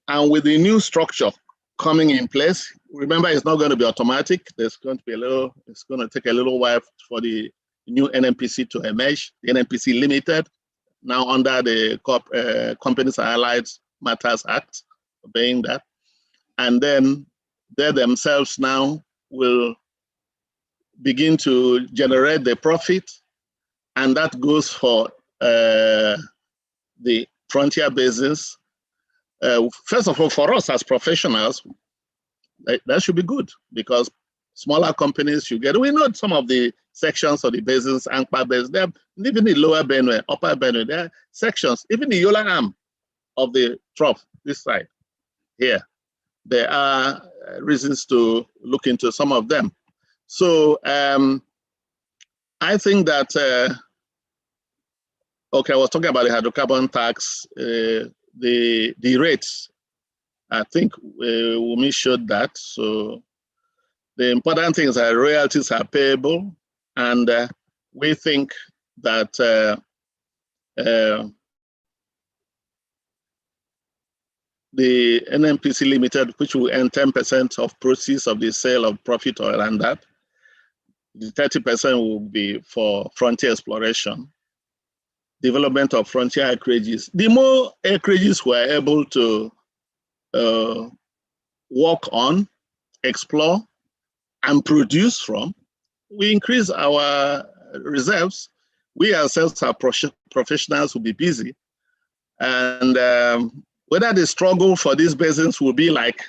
and with the new structure coming in place, remember it's not going to be automatic. There's going to be it's going to take a little while for the new NNPC to emerge, the NNPC Limited, now under the Companies and Allied Matters Act, obeying that. And then they themselves now will begin to generate the profit, and that goes for the frontier business. First of all, for us as professionals, that should be good, because smaller companies should get, we know some of the sections of the basins, Ankpa Basin, they're even the lower Benue, upper Benue, there are sections, even the Yola arm of the trough, this side here, there are reasons to look into some of them. So I think that, okay, I was talking about the hydrocarbon tax, the rates. I think Wumi showed that. So the important thing is that royalties are payable, and we think that the NNPC Limited, which will earn 10% of proceeds of the sale of profit oil, and that the 30% will be for frontier exploration, development of frontier acreages. The more acreages we're able to work on, explore, and produce from, we increase our reserves. We ourselves are professionals who will be busy. And whether the struggle for these basins will be like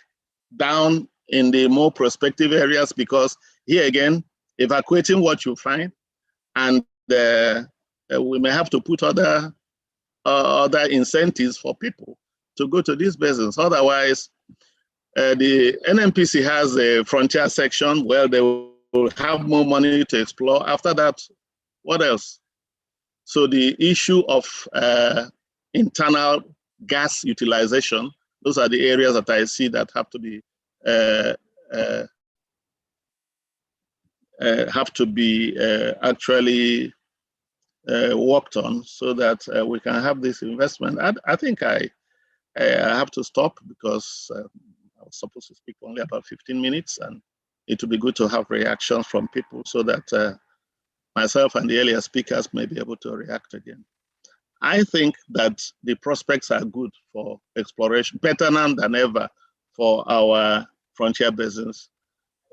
down in the more prospective areas, because here again, evacuating what you find, and we may have to put other incentives for people to go to these basins. Otherwise, the NNPC has a frontier section where they will have more money to explore. After that, what else? So the issue of internal gas utilization, those are the areas that I see that have to be actually worked on, so that we can have this investment. I think I have to stop, because I was supposed to speak only about 15 minutes, and it would be good to have reactions from people, so that myself and the earlier speakers may be able to react again. I think that the prospects are good for exploration, better now than ever for our frontier basins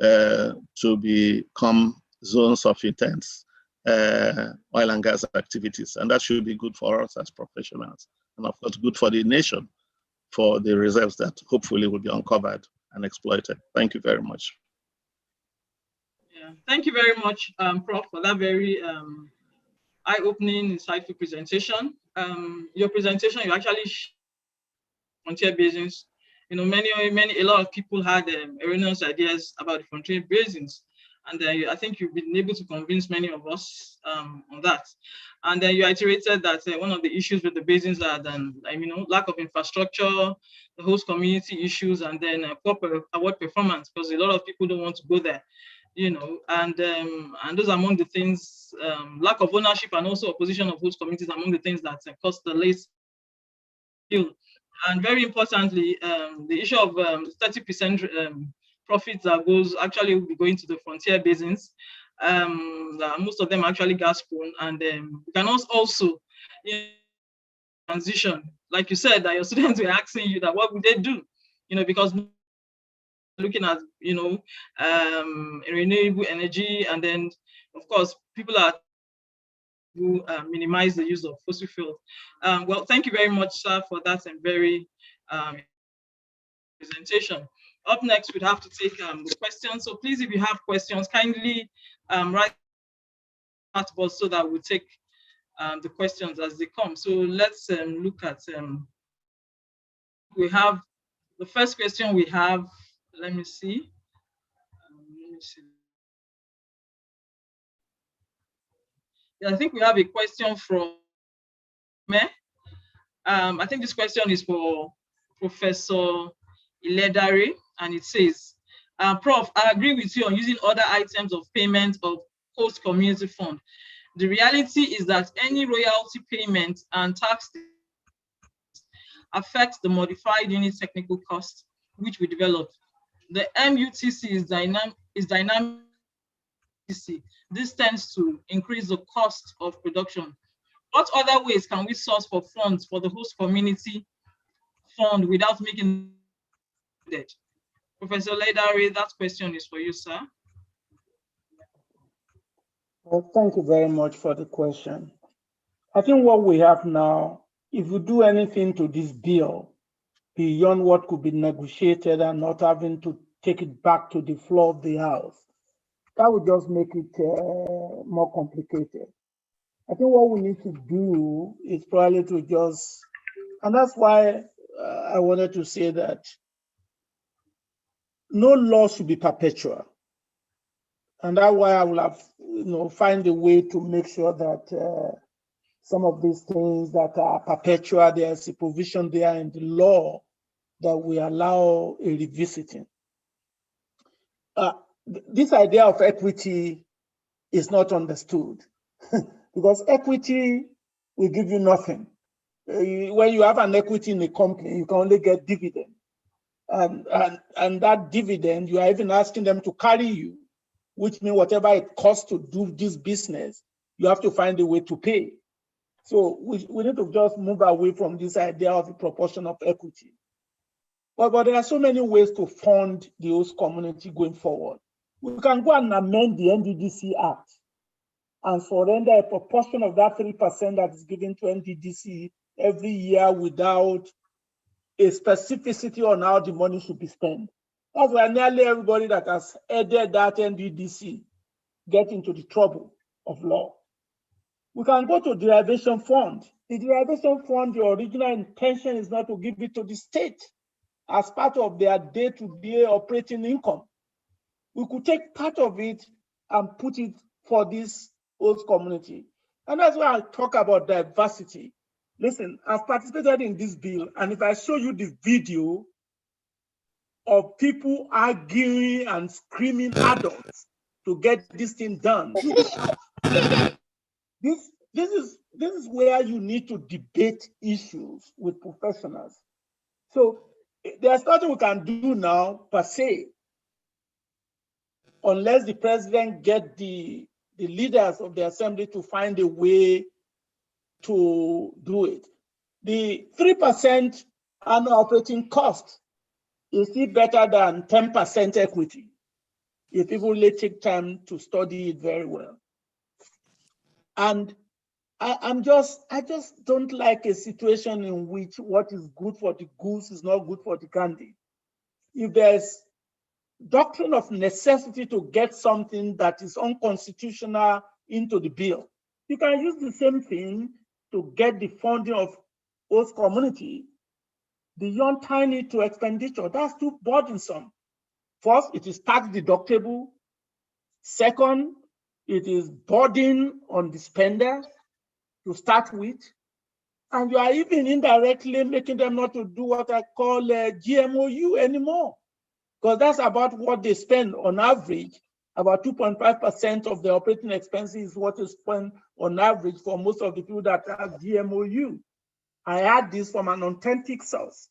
to become zones of intense oil and gas activities. And that should be good for us as professionals, and of course good for the nation, for the reserves that hopefully will be uncovered and exploited. Thank you very much. Yeah, thank you very much, Prof, for that very eye-opening, insightful presentation. Your presentation, you actually frontier basins. You know, a lot of people had erroneous ideas about the frontier basins, and I think you've been able to convince many of us on that. And then you iterated that one of the issues with the basins are then, lack of infrastructure, the host community issues, and then poor award performance, because a lot of people don't want to go there. And those are among the things, lack of ownership and also opposition of host communities among the things that cause the late field. And very importantly, the issue of 30% profits that actually will be going to the frontier basins. Most of them are actually gas prone, and we can also transition, like you said, that your students were asking you that what would they do, because looking at renewable energy, and then of course people are to minimize the use of fossil fuels. Well, thank you very much, sir, for that and very presentation. Up next, we'd have to take the questions. So please, if you have questions, kindly write that box so that we'll take the questions as they come. So let's look at, we have the first question we have, let me see. me see. Yeah, I think we have a question from me. I think this question is for Professor Iledare, and it says, Prof, I agree with you on using other items of payment of host community fund. The reality is that any royalty payment and tax affects the modified unit technical cost, which we developed. The MUTC is dynamic. This tends to increase the cost of production. What other ways can we source for funds for the host community fund without making it? Professor Ledare, that question is for you, sir. Well, thank you very much for the question. I think what we have now, if you do anything to this bill beyond what could be negotiated and not having to take it back to the floor of the House, that would just make it more complicated. I think what we need to do is probably to just, and that's why I wanted to say that no law should be perpetual. And that's why I will have, find a way to make sure that some of these things that are perpetual, there's a provision there in the law that we allow a revisiting. This idea of equity is not understood because equity will give you nothing. When you have an equity in a company, you can only get dividend. And that dividend, you are even asking them to carry you, which means whatever it costs to do this business, you have to find a way to pay. So we need to just move away from this idea of the proportion of equity. But there are so many ways to fund the host community going forward. We can go and amend the NDDC Act and surrender a proportion of that 3% that is given to NDDC every year without a specificity on how the money should be spent. That's why nearly everybody that has headed that NDDC get into the trouble of law. We can go to derivation fund. The derivation fund, the original intention is not to give it to the state as part of their day-to-day operating income. We could take part of it and put it for this host community. And that's why I talk about diversity. Listen, I've participated in this bill, and if I show you the video of people arguing and screaming adults to get this thing done, you will shout. This is where you need to debate issues with professionals. So there's nothing we can do now per se, unless the president get the leaders of the assembly to find a way to do it. The 3% annual operating cost is still better than 10% equity if people really take time to study it very well. And I just don't like a situation in which what is good for the goose is not good for the candy. If there's doctrine of necessity to get something that is unconstitutional into the bill, you can use the same thing to get the funding of host community beyond tying it to expenditure. That's too burdensome. First, it is tax deductible. Second, it is burden on the spender to start with. And you are even indirectly making them not to do what I call GMOU anymore, because that's about what they spend on average. About 2.5% of the operating expenses is what is spent on average for most of the people that have GMOU. I had this from an authentic source.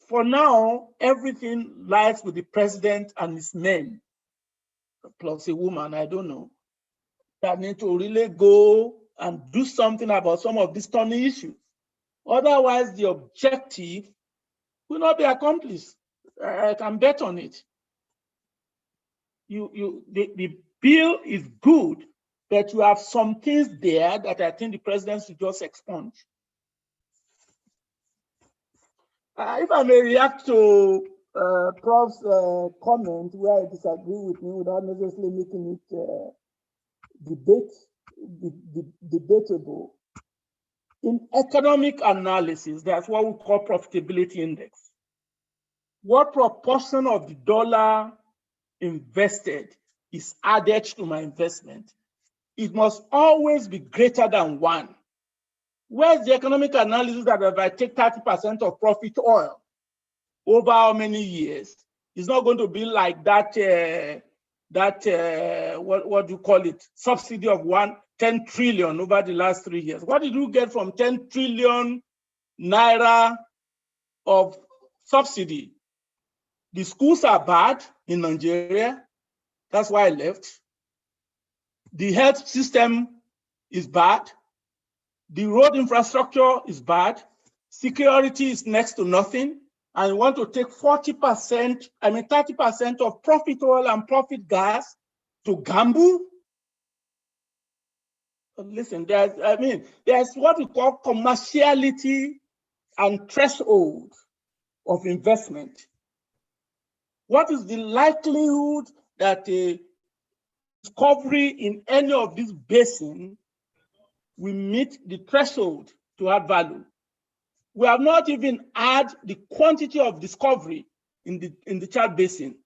For now, everything lies with the president and his men, plus a woman, I don't know, that need to really go and do something about some of these thorny issues. Otherwise, the objective will not be accomplished. I can bet on it. The bill is good, but you have some things there that I think the president should just expunge. If I may react to Prof's comment where I disagree with me without necessarily making it debatable. In economic analysis, that's what we call profitability index. What proportion of the dollar invested is added to my investment, it must always be greater than 1. Where's the economic analysis that if I take 30% of profit oil over how many years, it's not going to be like that, what do you call it, subsidy of 10 trillion over the last 3 years. What did you get from 10 trillion naira of subsidy? The schools are bad in Nigeria. That's why I left. The health system is bad. The road infrastructure is bad. Security is next to nothing. And you want to take 30% of profit oil and profit gas to gamble? Listen, there's what we call commerciality and threshold of investment. What is the likelihood that a discovery in any of these basins will meet the threshold to add value? We have not even had the quantity of discovery in the Chad Basin.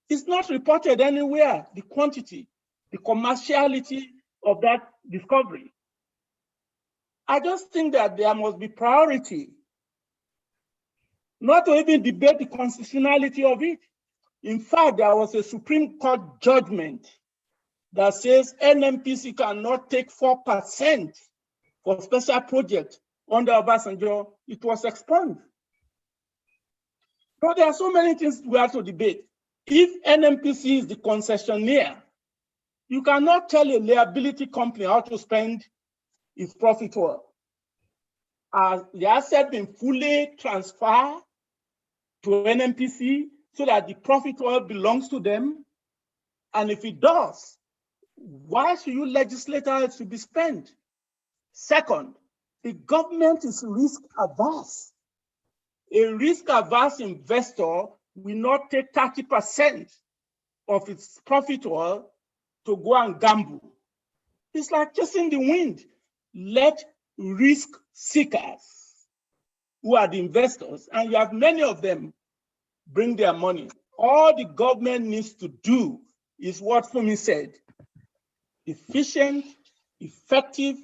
It's not reported anywhere, the quantity, the commerciality of that discovery. I just think that there must be priority, not to even debate the constitutionality of it. In fact, there was a Supreme Court judgment that says NNPC cannot take 4% for special projects under Obasanjo. It was expunged. So there are so many things we have to debate. If NNPC is the concessionaire, you cannot tell a liability company how to spend its profit oil. Has the asset been fully transferred to NNPC so that the profit oil belongs to them? And if it does, why should you legislate how it should be spent? Second, the government is risk averse. A risk averse investor will not take 30% of its profit oil to go and gamble. It's like chasing the wind. Let risk seekers, who are the investors, and you have many of them, bring their money. All the government needs to do is what Fumi said: efficient, effective,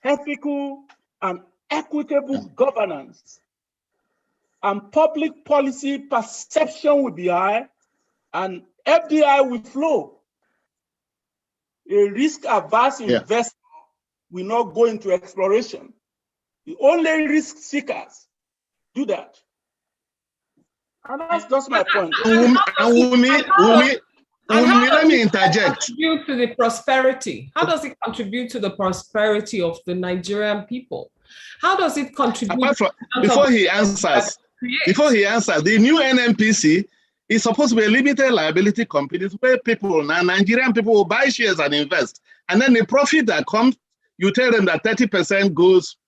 ethical, and equitable governance. And public policy perception will be high, and FDI will flow. A risk-averse investor will not go into exploration. The only risk seekers do that. And that's just my point. Let me interject. Contribute to the prosperity? How does it contribute to the prosperity of the Nigerian people? How does it contribute? Before he answers, the new NNPC is supposed to be a limited liability company where people, Nigerian people, will buy shares and invest. And then the profit that comes, you tell them that 30% goes.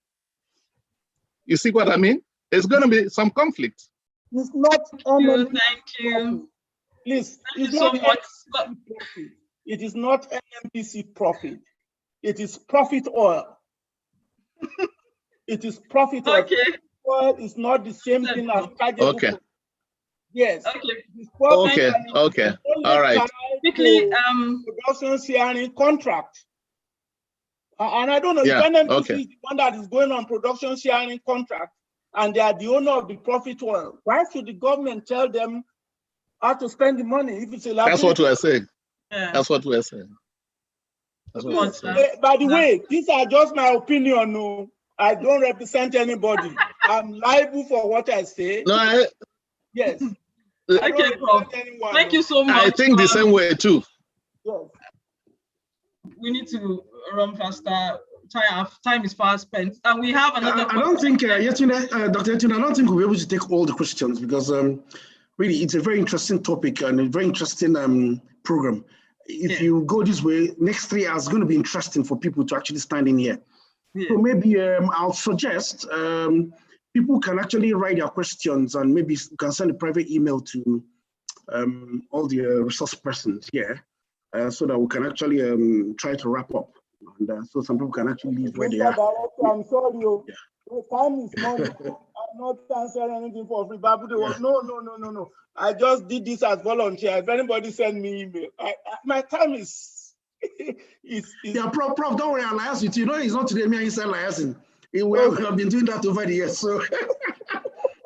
You see what I mean? There's going to be some conflict. It's not Thank you. Please, Thank you so much. It is not NNPC profit. It is profit oil. It is profit oil. Okay. Oil is not the same thing as chargeable. Okay. Yes. Okay. Okay. All right. Quickly, production sharing contract. And I don't know if NNPC is the one that is going on production sharing contract, and they are the owner of the profit oil. Why should the government tell them how to spend the money if it's a liability? That's what we're saying. Yeah. That's what we're saying. By the way, these are just my opinion. No, I don't represent anybody. I'm liable for what I say. No, yes. Okay, Prof. Thank you so much. I think the same way too. Yes. We need to run faster. Time is fast spent, and we have another. I don't think, Dr. Yetuna, I don't think we'll be able to take all the questions because really it's a very interesting topic and a very interesting program. If you go this way, next 3 hours is going to be interesting for people to actually stand in here. Yeah. So maybe I'll suggest people can actually write their questions and maybe you can send a private email to all the resource persons here so that we can actually try to wrap up. And so some people can actually leave where they are. I'm sorry, the time is money. not answering anything for free. Babu, no. I just did this as volunteer. If anybody send me email, my time is. Yeah, Prof, don't worry, I'll liaise with you. No, it's not today, me and you said liaising. We have been doing that over the years. So,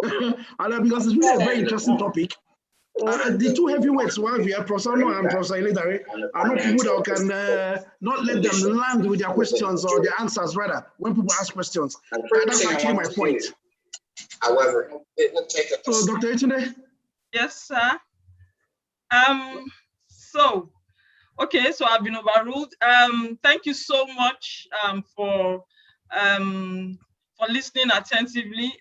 because it's really a very interesting topic. The two heavyweights, while we have Professor Noah and Professor Iledare, are not people that can not let them land with their questions or their answers, rather, when people ask questions. That's actually my point. However, it would take a... So, Dr. Etunde? Yes, sir. Okay, so I've been overruled. Thank you so much for listening attentively.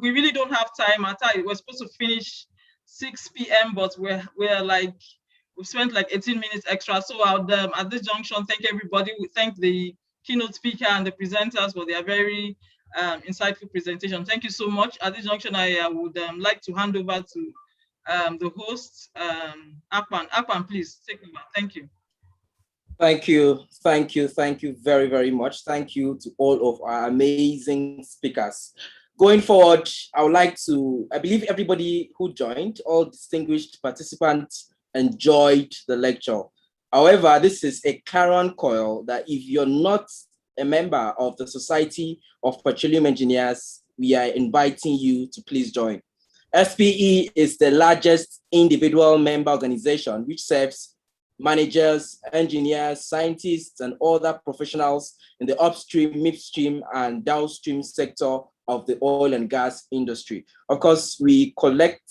We really don't have time. We're supposed to finish 6 p.m., but we've spent like 18 minutes extra. So at this junction, thank everybody. We thank the keynote speaker and the presenters for their very insightful presentation. Thank you so much. At this junction, I would like to hand over to the host, Akpan. Akpan, please take over. Thank you. Thank you very, very much. Thank you to all of our amazing speakers. Going forward, I believe everybody who joined, all distinguished participants, enjoyed the lecture. However, this is a clarion call that if you're not a member of the Society of Petroleum Engineers, we are inviting you to please join. SPE is the largest individual member organization which serves managers, engineers, scientists, and other professionals in the upstream, midstream, and downstream sector of the oil and gas industry. Of course, we collect,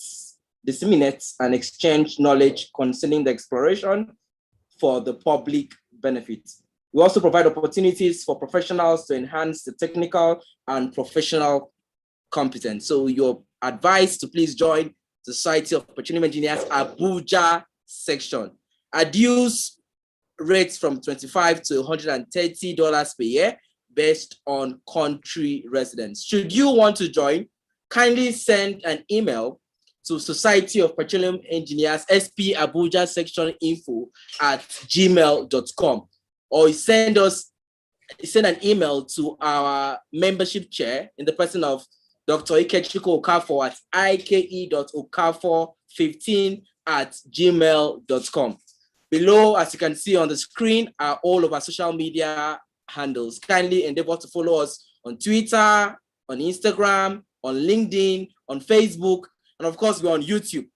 disseminate, and exchange knowledge concerning the exploration for the public benefit. We also provide opportunities for professionals to enhance the technical and professional competence. So you're advised to please join the Society of Petroleum Engineers Abuja section. Our dues rates from $25 to $130 per year based on country residence. Should you want to join, kindly send an email to Society of Petroleum Engineers SP Abuja section info@gmail.com, or send an email to our membership chair in the person of Dr. Ikechukwu Okafor at ike.okafor15@gmail.com. Below, as you can see on the screen, are all of our social media handles. Kindly endeavor to follow us on Twitter, on Instagram, on LinkedIn, on Facebook, and of course, we're on YouTube.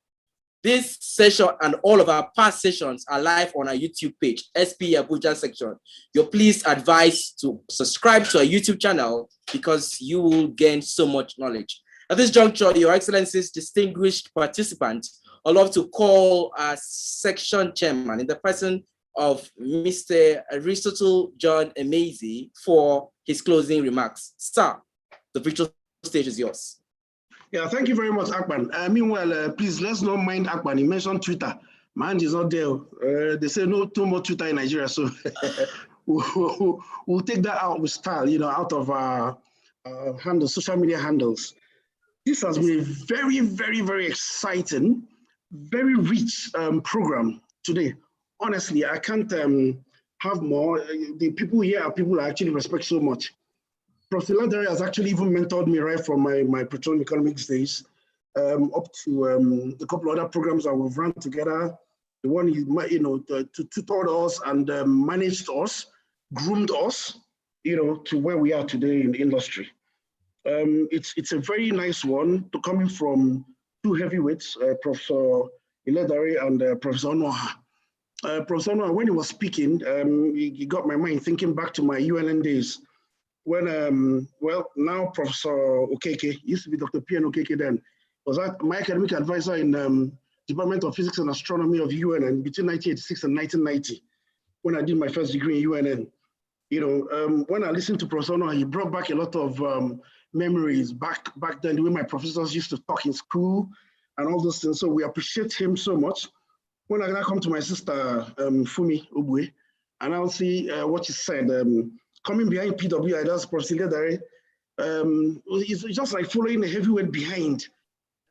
This session and all of our past sessions are live on our YouTube page, SP Abuja section. You're please advised to subscribe to our YouTube channel because you will gain so much knowledge. At this juncture, Your Excellencies, distinguished participants, I'd love to call our section chairman in the person of Mr. Aristotle John Emezi for his closing remarks. Sir, the virtual stage is yours. Yeah, thank you very much, Akpan. Meanwhile, please, let's not mind Akpan. He mentioned Twitter. My hand is not there. They say no more Twitter in Nigeria, so we'll take that out with style, out of our handles, social media handles. This has been a very, very, very exciting, very rich program today. Honestly, I can't have more. The people here are people I actually respect so much. Professor Iledare has actually even mentored me right from my petroleum economics days up to a couple of other programs that we've run together. The one he, tutored us and managed us, groomed us, to where we are today in the industry. It's a very nice one coming from two heavyweights, Professor Iledare and Professor Noah. Professor Noah, when he was speaking, he got my mind thinking back to my UNN days. When, now Professor Okeke, used to be Dr. P.N. Okeke then, was my academic advisor in Department of Physics and Astronomy of UNN between 1986 and 1990, when I did my first degree in UNN. When I listened to Professor Noah, he brought back a lot of memories back then, the way my professors used to talk in school and all those things. So we appreciate him so much. When I come to my sister, Fumi Ubwe, and I'll see what she said, coming behind PWI, that's Professor Iledare, it's just like following a heavyweight behind.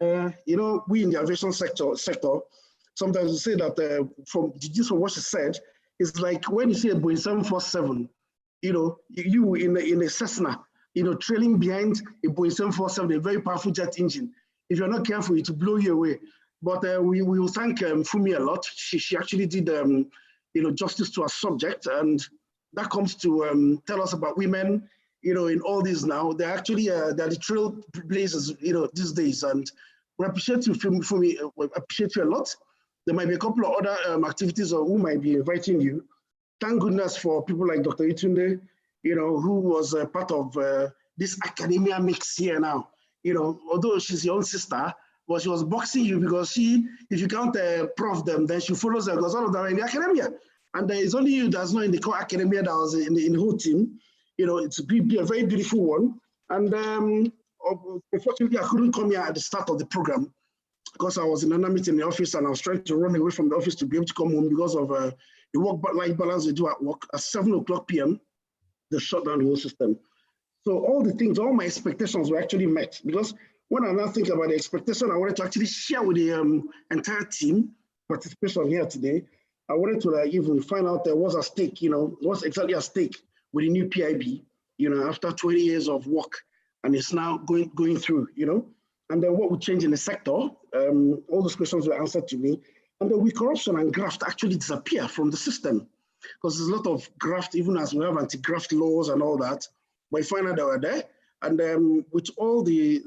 We in the aviation sector, sometimes we say that from what she said, it's like when you see a Boeing 747, you in a Cessna, trailing behind a Boeing 747, a very powerful jet engine. If you're not careful, it will blow you away. But we will thank Fumi a lot. She actually did, justice to our subject, and that comes to tell us about women, in all this now. They're actually they're the trailblazers, these days, and we appreciate you, Fumi. We appreciate you a lot. There might be a couple of other activities who might be inviting you. Thank goodness for people like Dr. Itunde, who was part of this academia mix here now. Although she's your own sister, but she was boxing you because if you can't prof them, then she follows them because all of them are in the academia. And it's only you that's not in the core academia that was in the whole team. It's a very beautiful one. And unfortunately, I couldn't come here at the start of the program because I was in another meeting in the office and I was trying to run away from the office to be able to come home because of the work-life balance they do at work. At 7:00 p.m., they shut down the whole system. So all my expectations were actually met, because when I now think about the expectation, I wanted to actually share with the entire team participation here today. I wanted to even find out what's at stake, what's exactly at stake with the new PIB, after 20 years of work, and it's now going through, and then what would change in the sector. All those questions were answered to me. And then will corruption and graft actually disappear from the system? Because there's a lot of graft, even as we have anti-graft laws and all that. But I find out they were there. And with all the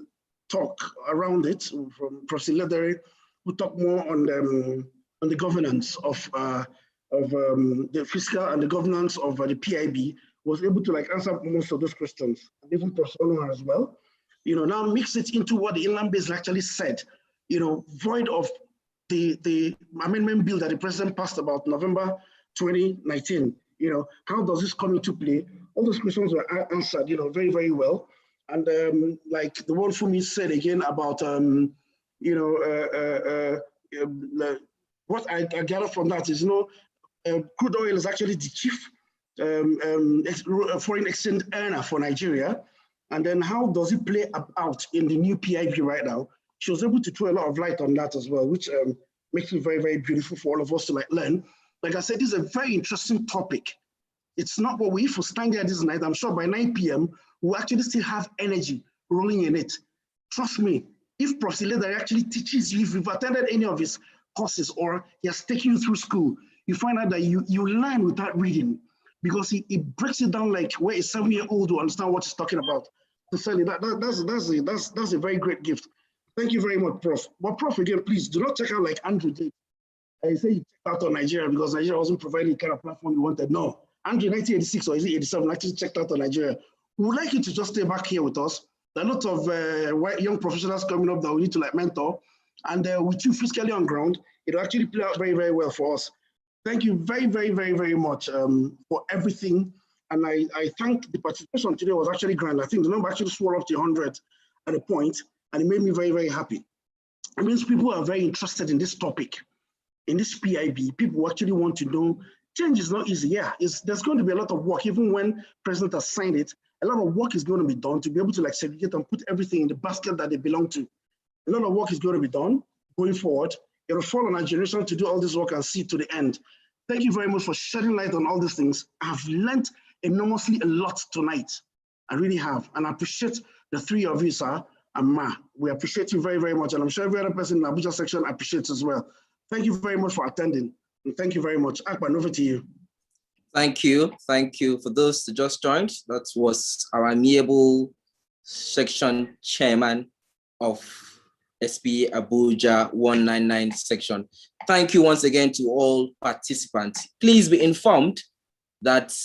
talk around it from Professor Ledere, we talk more on the governance of the fiscal and the governance of the PIB, was able to answer most of those questions, and even Professor Onomar as well. Now mix it into what the inland basin actually said, void of the amendment bill that the president passed about November 2019. How does this come into play? All those questions were answered, very, very well. And like the one Fumi said again about, what I gather from that is, crude oil is actually the chief foreign exchange earner for Nigeria. And then how does it play out in the new PIB right now? She was able to throw a lot of light on that as well, which makes it very, very beautiful for all of us to learn. Like I said, this is a very interesting topic. It's not what we, if we stand here this night, I'm sure by 9 p.m., we'll actually still have energy rolling in it. Trust me, if Professor Ledere actually teaches you, if you've attended any of his courses or he has taken you through school, you find out that you learn without reading, because he breaks it down like where a 7-year-old will understand what he's talking about. So certainly that's a very great gift. Thank you very much, Prof. But Prof, again, please do not check out like Andrew did. I say you checked out on Nigeria because Nigeria wasn't providing the kind of platform you wanted. No, Andrew, 1986 or is it 87, actually checked out on Nigeria. We would like you to just stay back here with us. There are lots of young professionals coming up that we need to mentor, and with you physically on ground, it'll actually play out very, very well for us. Thank you very, very, very, very much for everything. And I think the participation today was actually grand. I think the number actually swelled up to 100 at a point, and it made me very, very happy. It means people are very interested in this topic, in this PIB. People actually want to know. Change is not easy. Yeah, there's going to be a lot of work. Even when President has signed it, a lot of work is going to be done to be able to segregate and put everything in the basket that they belong to. A lot of work is going to be done going forward. It will fall on our generation to do all this work and see it to the end. Thank you very much for shedding light on all these things. I've learned enormously a lot tonight. I really have. And I appreciate the three of you, sir and Ma. We appreciate you very, very much. And I'm sure every other person in the Abuja section appreciates as well. Thank you very much for attending. And thank you very much. Akpan, over to you. Thank you. Thank you. For those who just joined, that was our amiable section chairman of SP Abuja 199 section. Thank you once again to all participants. Please be informed that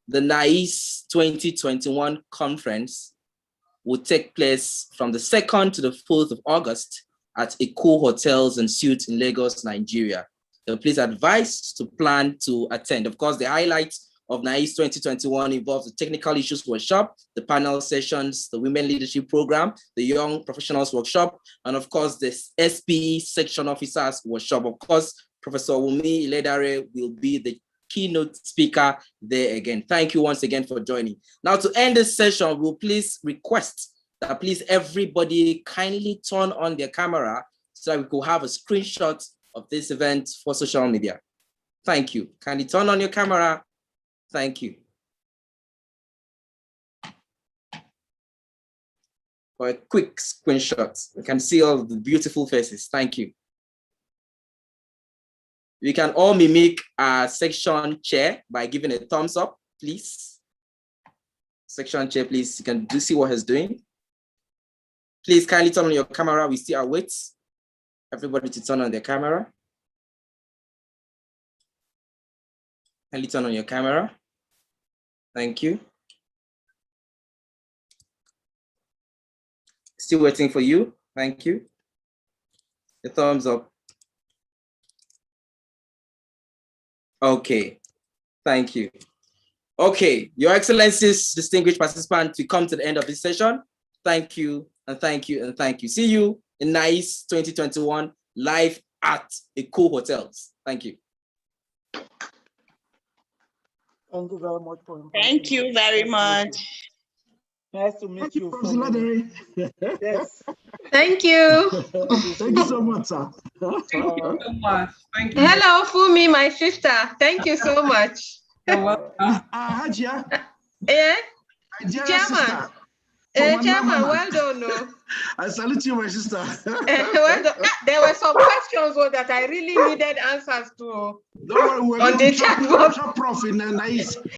the NICE 2021 conference will take place from the 2nd to the 4th of August at Eco Hotels and Suites in Lagos, Nigeria. So please advise to plan to attend. Of course, the highlights of NICE 2021 involves the technical issues workshop, the panel sessions, the women leadership program, the young professionals workshop, and of course, the SP section officers workshop. Of course, Professor Wumi Ledere will be the keynote speaker there again. Thank you once again for joining. Now, to end this session, we'll please request that please everybody kindly turn on their camera so that we could have a screenshot of this event for social media. Thank you. Can you turn on your camera? Thank you. for a quick screenshot. We can see all the beautiful faces. Thank you. We can all mimic our section chair by giving a thumbs up, please. Section chair, please. You can see what he's doing. Please kindly turn on your camera. We still await everybody to turn on their camera. Kindly turn on your camera. Thank you. Still waiting for you. Thank you. A thumbs up. Okay, thank you. Okay, Your Excellencies, distinguished participants, we come to the end of this session. Thank you, and thank you, and thank you. See you in NICE 2021 live at Eco Hotels. Thank you. Thank you very much for inviting Thank you very much. Nice to meet you. Professor Ladere. Yes. Thank you. Thank you so much, sir. Thank you so much. Thank you. Hello, Fumi, my sister. Thank you so much. You're welcome. Hajia. Yeah, Nigerian sister. Chairman, well done. No. I salute you, my sister. Well done. There were some questions that I really needed answers to. Don't worry, we're on going the to chat chop box. prof in NICE.